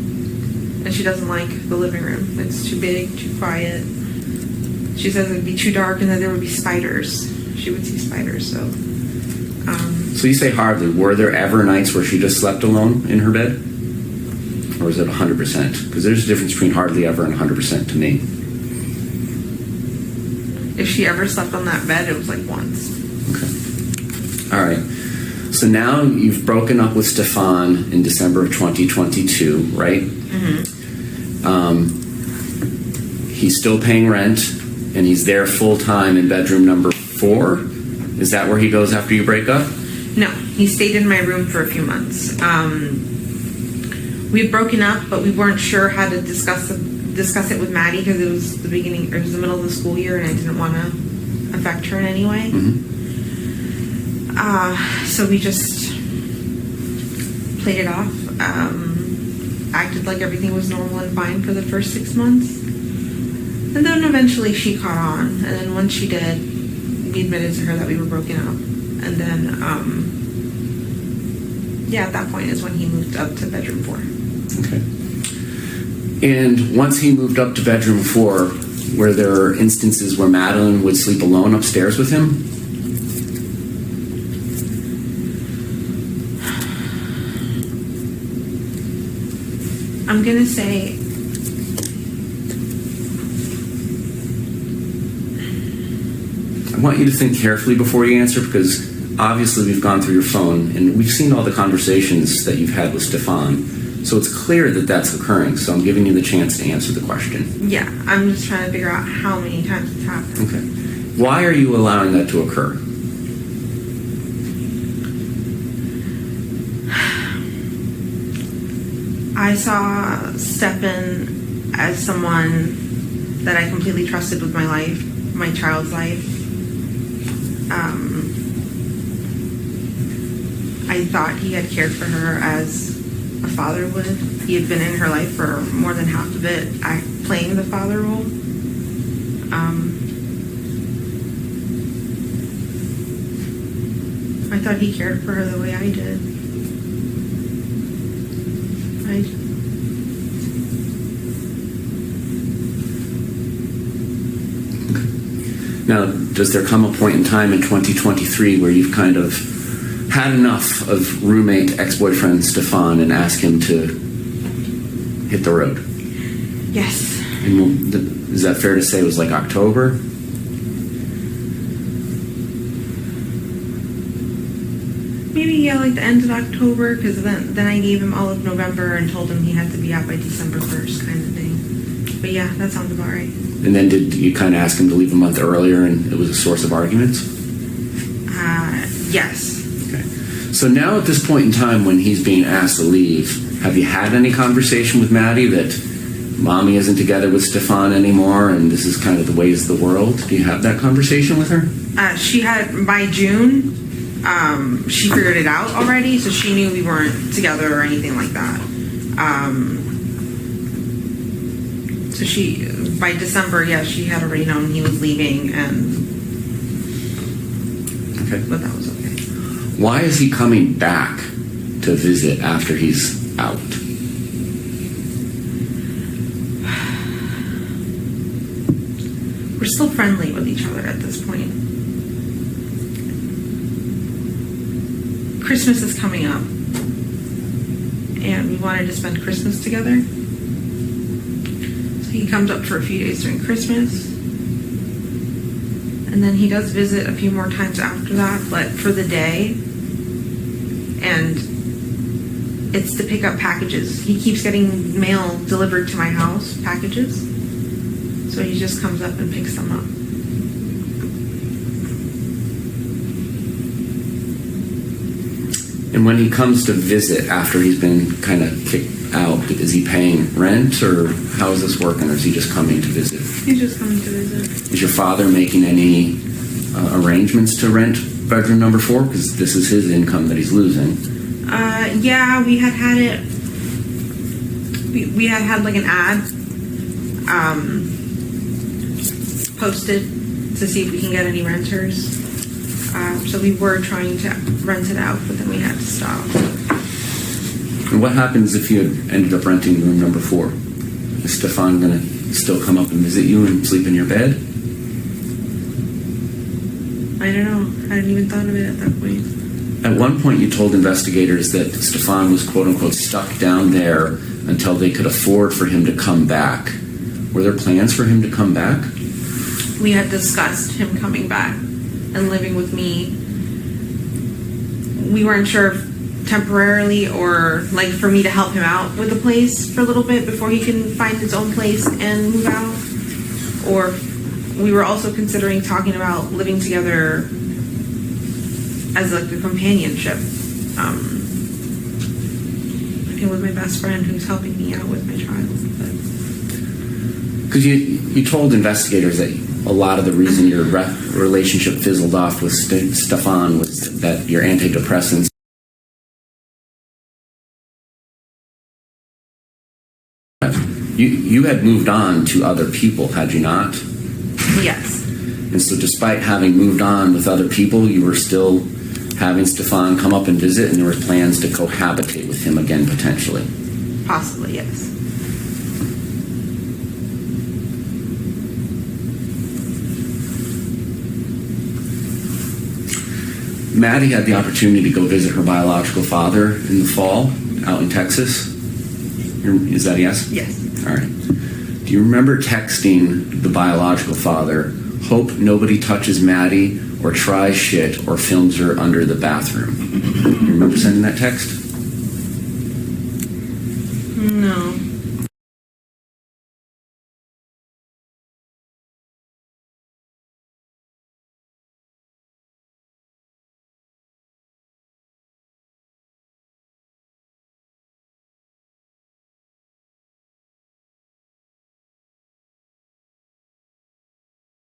And she doesn't like the living room. It's too big, too quiet. She says it'd be too dark and that there would be spiders. She would see spiders, so. So you say hardly. Were there ever nights where she just slept alone in her bed? Or is it 100%? Because there's a difference between hardly ever and 100% to me. If she ever slept on that bed, it was like once. Okay. All right. So now you've broken up with Stefan in December of 2022, right? Mm-hmm. He's still paying rent, and he's there full time in bedroom number 4. Is that where he goes after you break up? No, he stayed in my room for a few months. We had broken up, but we weren't sure how to discuss it with Maddie because it was the middle of the school year, and I didn't want to affect her in any way. Mm-hmm. So we just played it off, acted like everything was normal and fine for the first 6 months. And then eventually she caught on. And then once she did, we admitted to her that we were broken up. And then, at that point is when he moved up to bedroom 4. Okay. And once he moved up to bedroom 4, were there instances where Madeline would sleep alone upstairs with him? I'm going to say I want you to think carefully before you answer, because obviously we've gone through your phone and we've seen all the conversations that you've had with Stefan. So it's clear that that's occurring. So I'm giving you the chance to answer the question. yeah, I'm just trying to figure out how many times it's happened. Okay. Why are you allowing that to occur? I saw Stefan as someone that I completely trusted with my life, my child's life. I thought he had cared for her as a father would. He had been in her life for more than half of it, playing the father role. I thought he cared for her the way I did. Now, does there come a point in time in 2023 where you've kind of had enough of roommate ex-boyfriend Stefan and ask him to hit the road? Yes. And is that fair to say it was like October? Maybe like the end of October, because then I gave him all of November and told him he had to be out by December 1st, kind of thing. But yeah, that sounds about right. And then did you kind of ask him to leave a month earlier and it was a source of arguments? Yes. Okay. So now at this point in time when he's being asked to leave, have you had any conversation with Maddie that mommy isn't together with Stefan anymore and this is kind of the ways of the world? Do you have that conversation with her? She had, by June, she figured it out already, so she knew we weren't together or anything like that. So by December, yeah, she had already known he was leaving, but that was okay. Why is he coming back to visit after he's out? We're still friendly with each other at this point. Christmas is coming up, and we wanted to spend Christmas together. So he comes up for a few days during Christmas, and then he does visit a few more times after that, but for the day, and it's to pick up packages. He keeps getting mail delivered to my house, packages. So he just comes up and picks them up. And when he comes to visit after he's been kind of kicked out, is he paying rent, or how is this working, or is he just coming to visit? He's just coming to visit. Is your father making any arrangements to rent bedroom number 4? Because this is his income that he's losing. Yeah, we had it. We had like an ad posted to see if we can get any renters. So we were trying to rent it out, but then we had to stop. And what happens if you had ended up renting room number 4? Is Stefan going to still come up and visit you and sleep in your bed? I don't know. I hadn't even thought of it at that point. At one point, you told investigators that Stefan was quote-unquote stuck down there until they could afford for him to come back. Were there plans for him to come back? We had discussed him coming back and living with me. We weren't sure if temporarily or like for me to help him out with the place for a little bit before he can find his own place and move out. Or we were also considering talking about living together as like a companionship. I think with my best friend who's helping me out with my child. Because you told investigators that a lot of the reason your relationship fizzled off with Stefan was that your antidepressants. You had moved on to other people, had you not? Yes. And so despite having moved on with other people, you were still having Stefan come up and visit, and there were plans to cohabitate with him again, potentially. Possibly, yes. Maddie had the opportunity to go visit her biological father in the fall out in Texas. Is that a yes? Yes. All right. Do you remember texting the biological father, "Hope nobody touches Maddie or tries shit or films her under the bathroom"? You remember sending that text? No.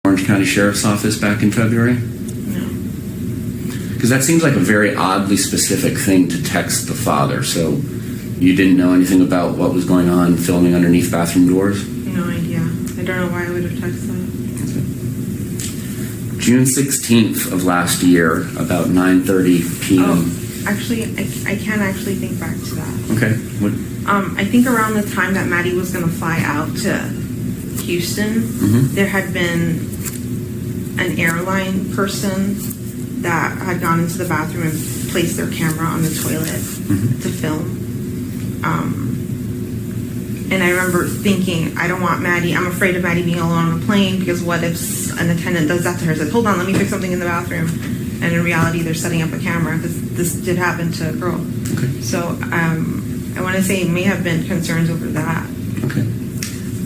Orange County Sheriff's Office back in February? No. Because that seems like a very oddly specific thing to text the father. So you didn't know anything about what was going on filming underneath bathroom doors? No idea. I don't know why I would have texted that. June 16th of last year, about 9:30 p.m. Oh, actually, I can't actually think back to that. Okay. What? I think around the time that Maddie was going to fly out to Houston, there had been an airline person that had gone into the bathroom and placed their camera on the toilet to film. And I remember thinking, I don't want Maddie, I'm afraid of Maddie being alone on a plane, because what if an attendant does that to her? Says, hold on, let me fix something in the bathroom. And in reality, they're setting up a camera, because this did happen to a girl. Okay. So I want to say it may have been concerns over that. Okay.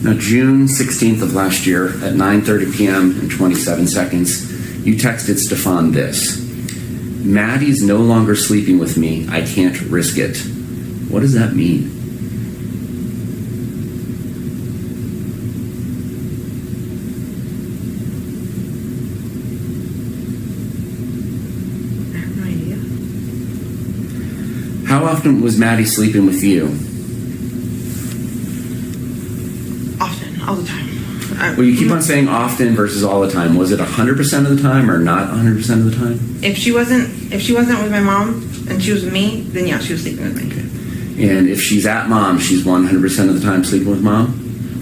Now, June 16th of last year at 9:30 p.m. and 27 seconds, you texted Stefan this: "Maddie's no longer sleeping with me. I can't risk it." What does that mean? I have no idea. How often was Maddie sleeping with you? Often, all the time. Well, you keep on saying often versus all the time. Was it 100% of the time or not 100% of the time? If she wasn't with my mom and she was with me, then yeah, she was sleeping with me. Okay. And if she's at mom, she's 100% of the time sleeping with mom?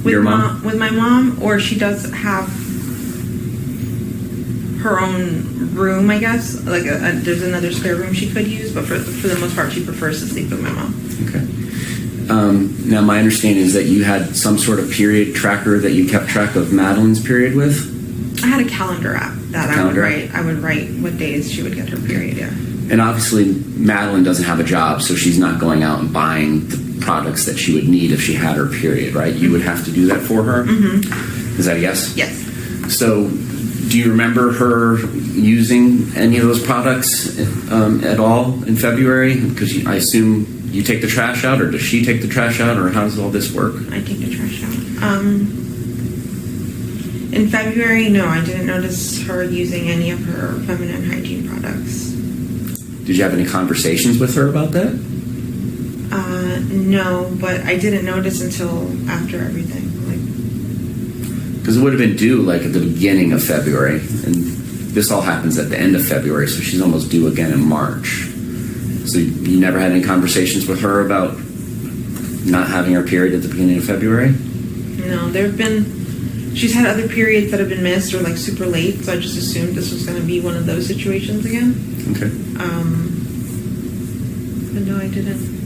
Your mom? With my mom, or she does have her own room, I guess. Like there's another spare room she could use, but for the most part, she prefers to sleep with my mom. Okay. Now, my understanding is that you had some sort of period tracker that you kept track of Madeline's period with? I had a calendar app that I would write what days she would get her period, yeah. And obviously, Madeline doesn't have a job, so she's not going out and buying the products that she would need if she had her period, right? You would have to do that for her? Is that a yes? Yes. So, do you remember her using any of those products at all in February? Because I assume you take the trash out, or does she take the trash out, or how does all this work? I take the trash out. In February, no, I didn't notice her using any of her feminine hygiene products. Did you have any conversations with her about that? No, but I didn't notice until after everything. Because it would have been due like at the beginning of February, and this all happens at the end of February, so she's almost due again in March. So you never had any conversations with her about not having her period at the beginning of February? No, she's had other periods that have been missed or like super late, so I just assumed this was going to be one of those situations again. Okay. But no, I didn't.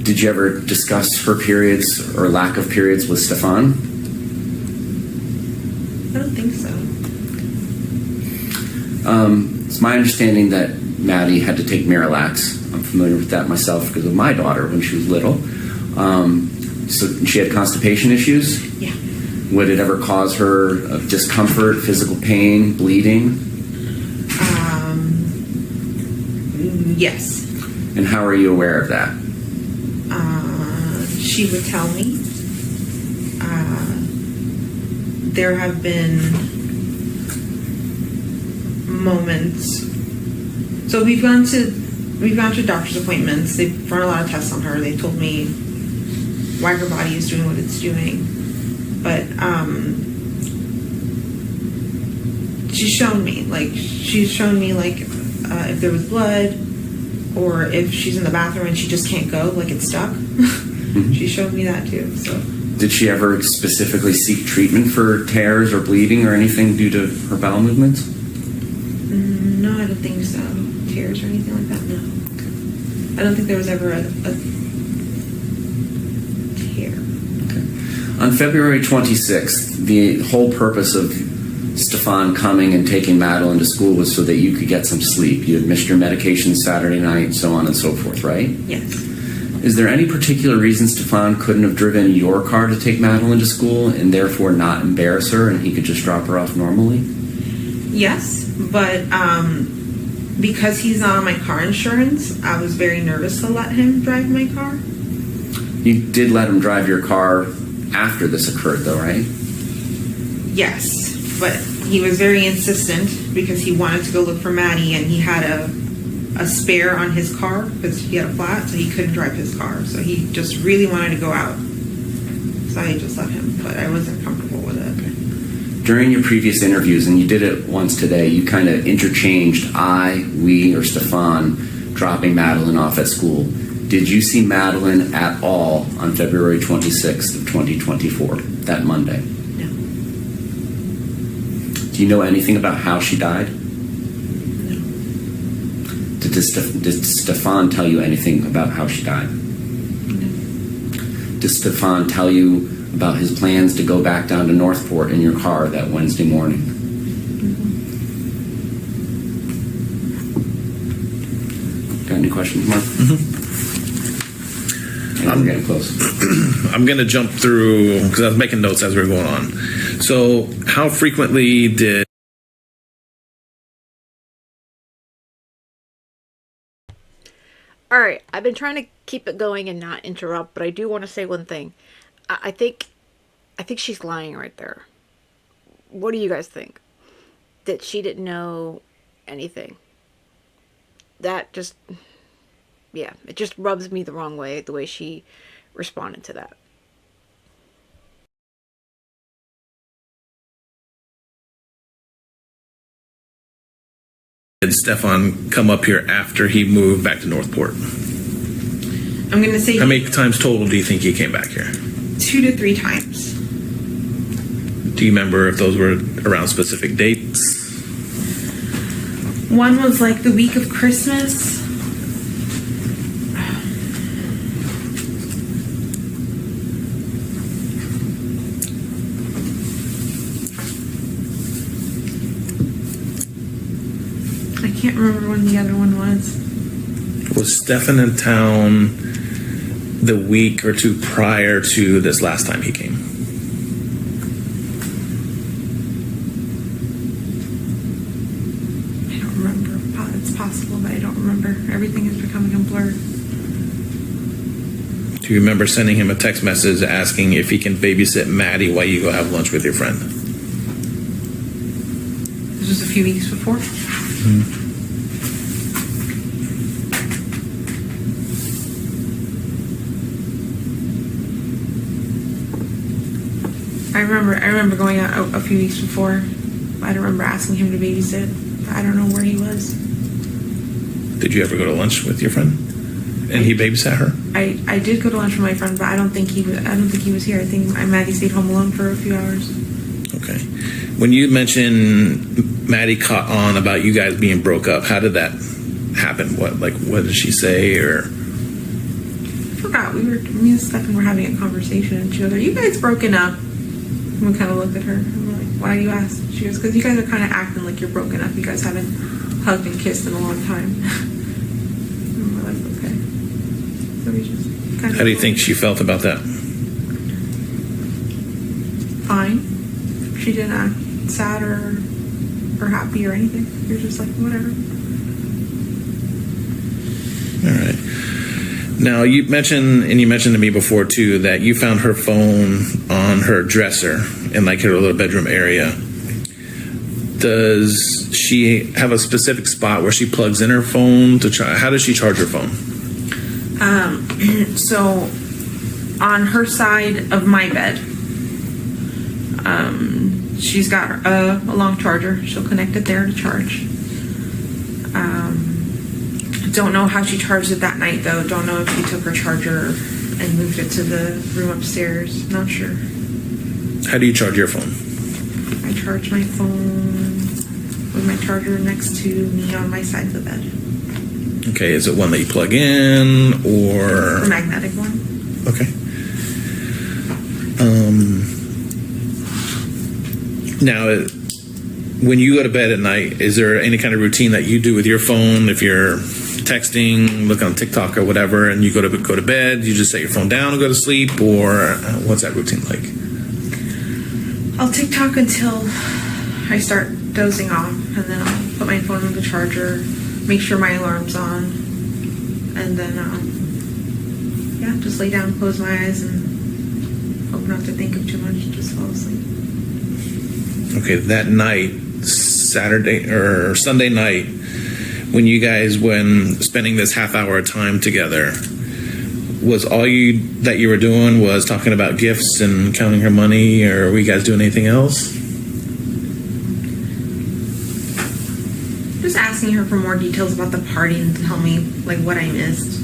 Did you ever discuss her periods or lack of periods with Stefan? I don't think so. It's my understanding that Maddie had to take Miralax. I'm familiar with that myself because of my daughter when she was little. So she had constipation issues? Yeah. Would it ever cause her discomfort, physical pain, bleeding? Yes. And how are you aware of that? She would tell me. There have been moments. So we've gone to doctor's appointments. They've run a lot of tests on her. They told me why her body is doing what it's doing. But she's shown me if there was blood or if she's in the bathroom and she just can't go, like it's stuck. She showed me that too. So did she ever specifically seek treatment for tears or bleeding or anything due to her bowel movements? No, I don't think so. Tears or anything like that, no. I don't think there was ever a tear. Okay. On February 26th, the whole purpose of Stefan coming and taking Madeline to school was so that you could get some sleep. You had missed your medication Saturday night, so on and so forth, right? Yes. Is there any particular reason Stefan couldn't have driven your car to take Madeline to school and therefore not embarrass her and he could just drop her off normally? Yes, but because he's not on my car insurance, I was very nervous to let him drive my car. You did let him drive your car after this occurred, though, right? Yes, but he was very insistent because he wanted to go look for Maddie, and he had a spare on his car because he had a flat, so he couldn't drive his car. So he just really wanted to go out. So I just let him, but I wasn't comfortable with it. Okay. During your previous interviews, and you did it once today, you kind of interchanged I, we, or Stefan dropping Madeline off at school. Did you see Madeline at all on February 26th of 2024, that Monday? No. Do you know anything about how she died? No. Did Stefan tell you anything about how she died? No. Did Stefan tell you about his plans to go back down to Northport in your car that Wednesday morning? Got any questions, Mark? I'm getting close. I'm going to jump through because I was making notes as we were going on. So, how frequently did... All right, I've been trying to keep it going and not interrupt, but I do want to say one thing. I think she's lying right there. What do you guys think? That she didn't know anything. That just, yeah, it just rubs me the wrong way, the way she responded to that. Did Stefan come up here after he moved back to Northport? I'm going to say How many times total do you think he came back here? 2 to 3 times. Do you remember if those were around specific dates? One was like the week of Christmas. I can't remember when the other one was. Was Stefan in town the week or two prior to this last time he came? I don't remember. It's possible, but I don't remember. Everything is becoming a blur. Do you remember sending him a text message asking if he can babysit Maddie while you go have lunch with your friend? This was a few weeks before. I remember going out a few weeks before. I don't remember asking him to babysit. I don't know where he was. Did you ever go to lunch with your friend? And he babysat her? I did go to lunch with my friend, but I don't think he was here. I think Maddie stayed home alone for a few hours. Okay. When you mentioned Maddie caught on about you guys being broke up, how did that happen? What did she say, or? I forgot. Me and Stefan were having a conversation, and she goes, "Are you guys broken up?" And we kind of looked at her, and we're like, "Why do you ask?" She goes, "Because you guys are kind of acting like you're broken up. You guys haven't hugged and kissed in a long time." And we're like, "Okay." So we just kind of. How do you think she felt about that? Fine. She didn't act sad or happy or anything. You're just like, whatever. All right. Now you mentioned to me before too that you found her phone on her dresser in like her little bedroom area. Does she have a specific spot where she plugs in her phone to charge? How does she charge her phone? So on her side of my bed, she's got a long charger. She'll connect it there to charge. Don't know how she charged it that night though. Don't know if she took her charger and moved it to the room upstairs. Not sure. How do you charge your phone? I charge my phone with my charger next to me on my side of the bed. Okay, is it one that you plug in or? The magnetic one. Okay. Now, when you go to bed at night, is there any kind of routine that you do with your phone? If you're texting, look on TikTok or whatever, and you go to bed, you just set your phone down and go to sleep, or what's that routine like? I'll TikTok until I start dozing off, and then I'll put my phone on the charger, make sure my alarm's on, and then just lay down, close my eyes, and hope not to think of too much, just fall asleep. Okay, that night, Saturday or Sunday night, when you guys spending this half hour of time together, was all that you were doing was talking about gifts and counting her money, or were you guys doing anything else? Just asking her for more details about the party and to tell me like what I missed.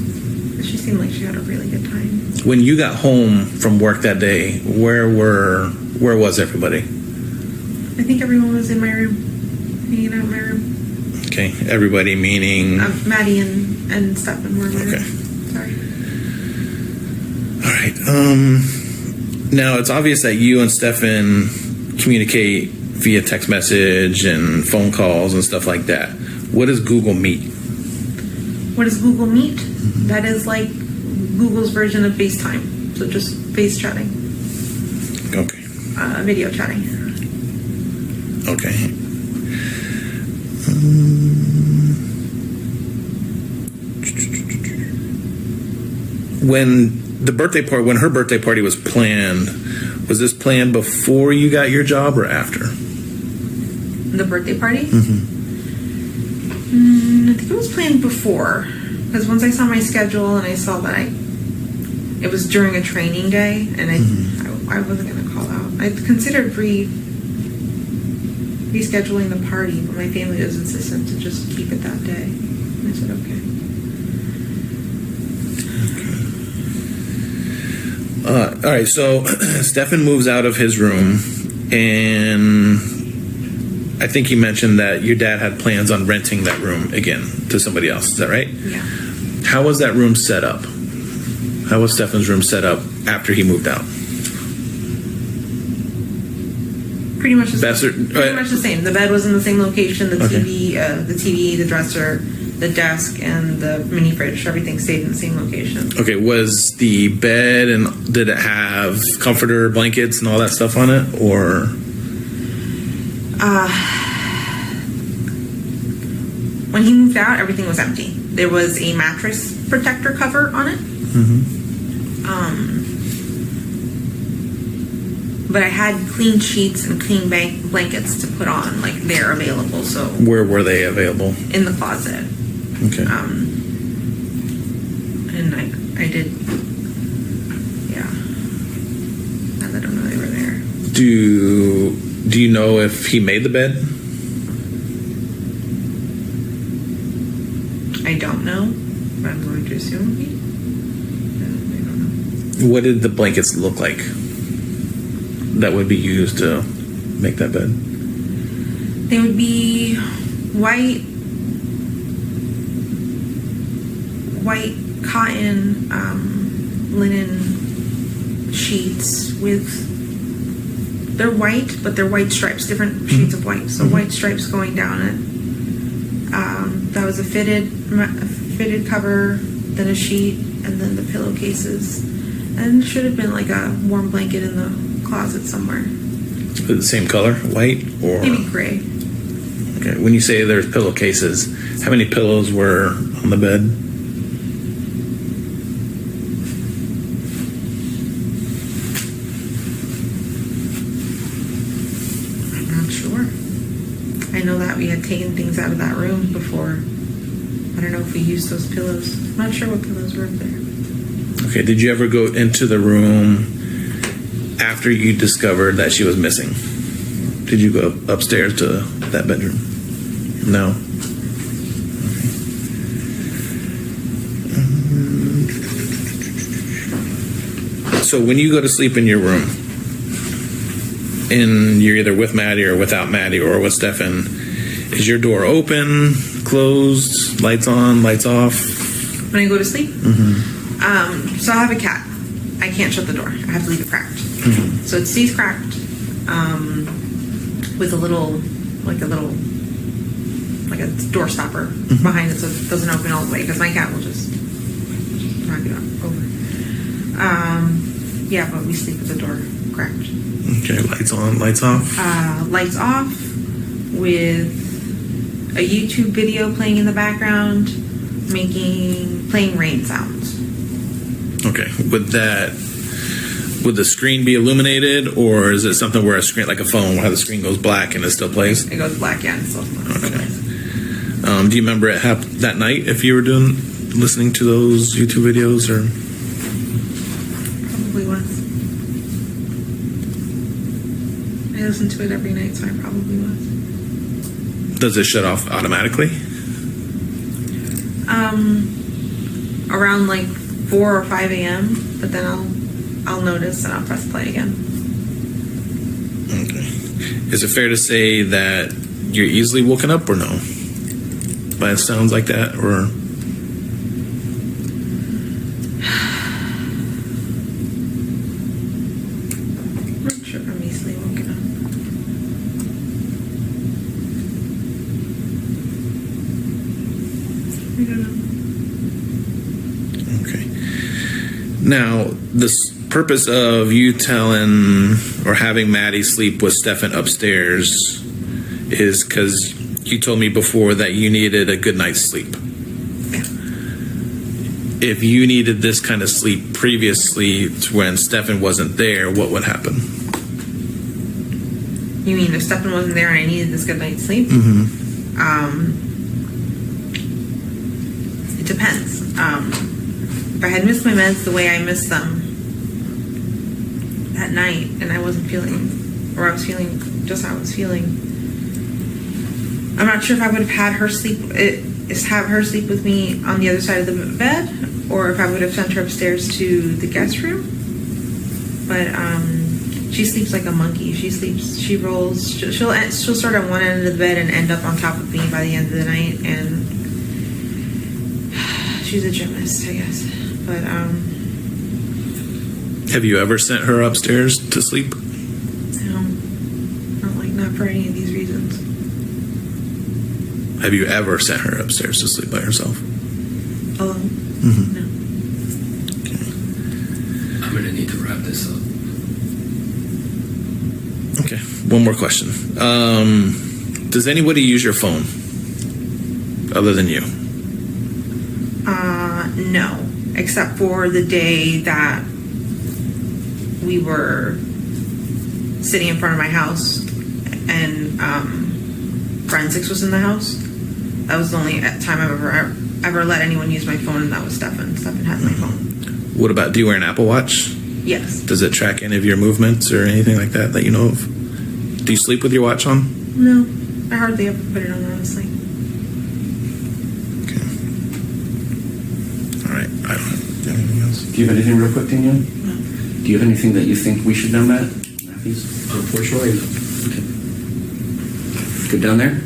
She seemed like she had a really good time. When you got home from work that day, where was everybody? I think everyone was in my room, hanging out in my room. Okay, everybody meaning? Maddie and Stefan were in my room. Sorry. All right. Now, it's obvious that you and Stefan communicate via text message and phone calls and stuff like that. What is Google Meet? What is Google Meet? That is like Google's version of FaceTime. So just face chatting. Okay. Video chatting. Okay. When her birthday party was planned, was this planned before you got your job or after? The birthday party? Mm-hmm. I think it was planned before, because once I saw my schedule and I saw that it was during a training day, and I wasn't going to call out. I considered rescheduling the party, but my family was insistent to just keep it that day. And I said, okay. All right, so Stefan moves out of his room, and I think you mentioned that your dad had plans on renting that room again to somebody else. Is that right? Yeah. How was that room set up? How was Stefan's room set up after he moved out? Pretty much the Best same. Pretty much the same. The bed was in the same location. The TV, the dresser, the desk, and the mini fridge. Everything stayed in the same location. Okay, was the bed and did it have comforter, blankets, and all that stuff on it, or? When he moved out, everything was empty. There was a mattress protector cover on it. But I had clean sheets and clean blankets to put on, like they're available. So Where were they available? in the closet, Okay. and I did, yeah. Now that I don't know they were there. Do you know if he made the bed? I don't know, but I'm going to assume he. I don't know. What did the blankets look like that would be used to make that bed? They would be white cotton linen sheets with. They're white, but they're white stripes, different shades of white. So white stripes going down it. That was a fitted cover, then a sheet, and then the pillowcases. And it should have been like a warm blanket in the closet somewhere. The same color, white or? Maybe gray. Okay. When you say there's pillowcases, how many pillows were on the bed? I'm not sure. I know that we had taken things out of that room before. I don't know if we used those pillows. I'm not sure what pillows were up there. Okay. Did you ever go into the room after you discovered that she was missing? Did you go upstairs to that bedroom? No. So when you go to sleep in your room, and you're either with Maddie or without Maddie or with Stefan, is your door open, closed, lights on, lights off? When I go to sleep? So I have a cat. I can't shut the door. I have to leave it cracked. So it stays cracked with a door stopper behind it so it doesn't open all the way because my cat will just knock it over. Yeah, but we sleep with the door cracked. Okay, lights on, lights off? Lights off with a YouTube video playing in the background, playing rain sounds. Okay, would the screen be illuminated, or is it something where a screen, like a phone, where the screen goes black and it still plays? It goes black, yeah, and still plays. Okay. Do you remember it happened that night if you were listening to those YouTube videos, or? Probably was. I listen to it every night, so I probably was. Does it shut off automatically? Around like 4 or 5 a.m., but then I'll notice and I'll press play again. Okay. Is it fair to say that you're easily woken up, or no? By sounds like that, or? I'm not sure if I'm easily woken up. I don't know. Okay. Now, the purpose of you telling or having Maddie sleep with Stefan upstairs is because you told me before that you needed a good night's sleep. If you needed this kind of sleep previously to when Stefan wasn't there, what would happen? You mean if Stefan wasn't there and I needed this good night's sleep? It depends. If I had missed my meds the way I missed them that night and I wasn't feeling, or I was feeling just how I was feeling, I'm not sure if I would have had her have her sleep with me on the other side of the bed, or if I would have sent her upstairs to the guest room. But she sleeps like a monkey. She rolls. She'll start on one end of the bed and end up on top of me by the end of the night. And she's a gymnast, I guess. But Have you ever sent her upstairs to sleep? no, not for any of these reasons. Have you ever sent her upstairs to sleep by herself? Alone? Mm-hmm. No. I'm going to need to wrap this up. Okay. One more question. Does anybody use your phone other than you? No. Except for the day that we were sitting in front of my house and forensics was in the house. That was the only time I've ever let anyone use my phone, and that was Stefan. Stefan had my phone. What about, do you wear an Apple Watch? Yes. Does it track any of your movements or anything like that that you know of? Do you sleep with your watch on? No. I hardly ever put it on, honestly. Okay. All right. I don't have anything else. Do you have anything real quick, Danielle? No. Do you have anything that you think we should know, Matthews? Unfortunately, no. Good down there?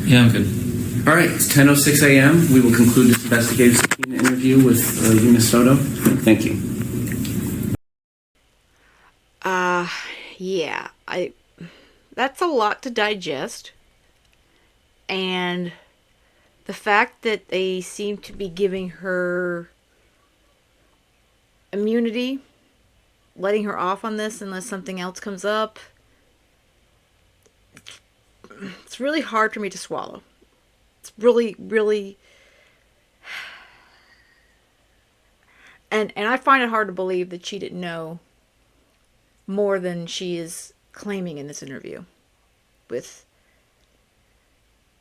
Yeah, I'm good. All right, it's 10:06 a.m. We will conclude this investigative subpoena interview with you, Ms. Soto. Thank you. Yeah, that's a lot to digest. And the fact that they seem to be giving her immunity, letting her off on this unless something else comes up, it's really hard for me to swallow. It's really, really... And I find it hard to believe that she didn't know more than she is claiming in this interview with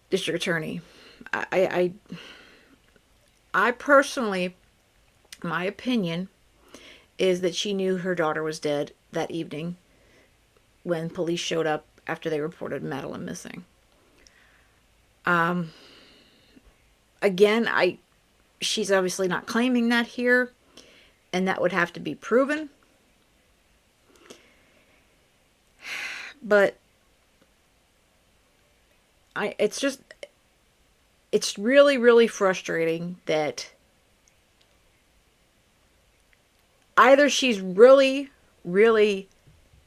District Attorney. I personally, my opinion is that she knew her daughter was dead that evening when police showed up after they reported Madeline missing. Again, she's obviously not claiming that here, and that would have to be proven. But it's really, really frustrating that either she's really, really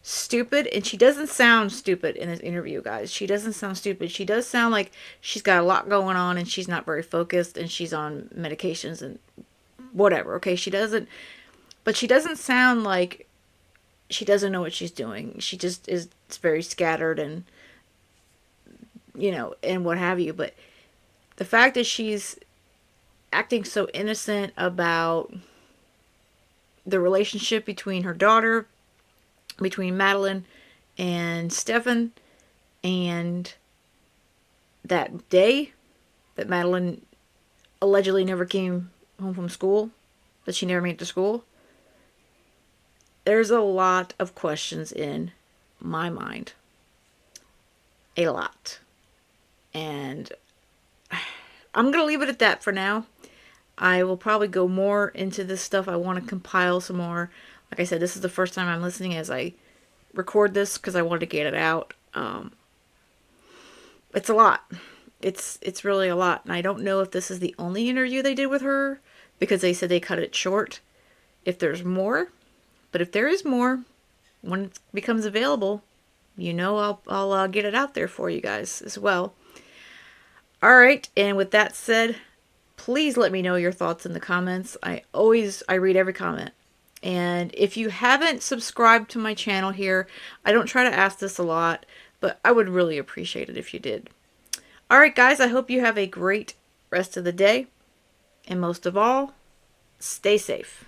stupid, and she doesn't sound stupid in this interview, guys. She doesn't sound stupid. She does sound like she's got a lot going on, and she's not very focused, and she's on medications and whatever. Okay, but she doesn't sound like she doesn't know what she's doing. She just is very scattered and, and what have you. But the fact that she's acting so innocent about the relationship between her daughter, between Madeline and Stefan, and that day that Madeline allegedly never came home from school, that she never made it to school, there's a lot of questions in my mind. A lot. And I'm going to leave it at that for now. I will probably go more into this stuff. I want to compile some more. Like I said, this is the first time I'm listening as I record this because I wanted to get it out. It's a lot. It's really a lot. And I don't know if this is the only interview they did with her because they said they cut it short. If there's more. But if there is more, when it becomes available, I'll get it out there for you guys as well. All right, and with that said, please let me know your thoughts in the comments. I read every comment. And if you haven't subscribed to my channel here, I don't try to ask this a lot, but I would really appreciate it if you did. All right, guys, I hope you have a great rest of the day. And most of all, stay safe.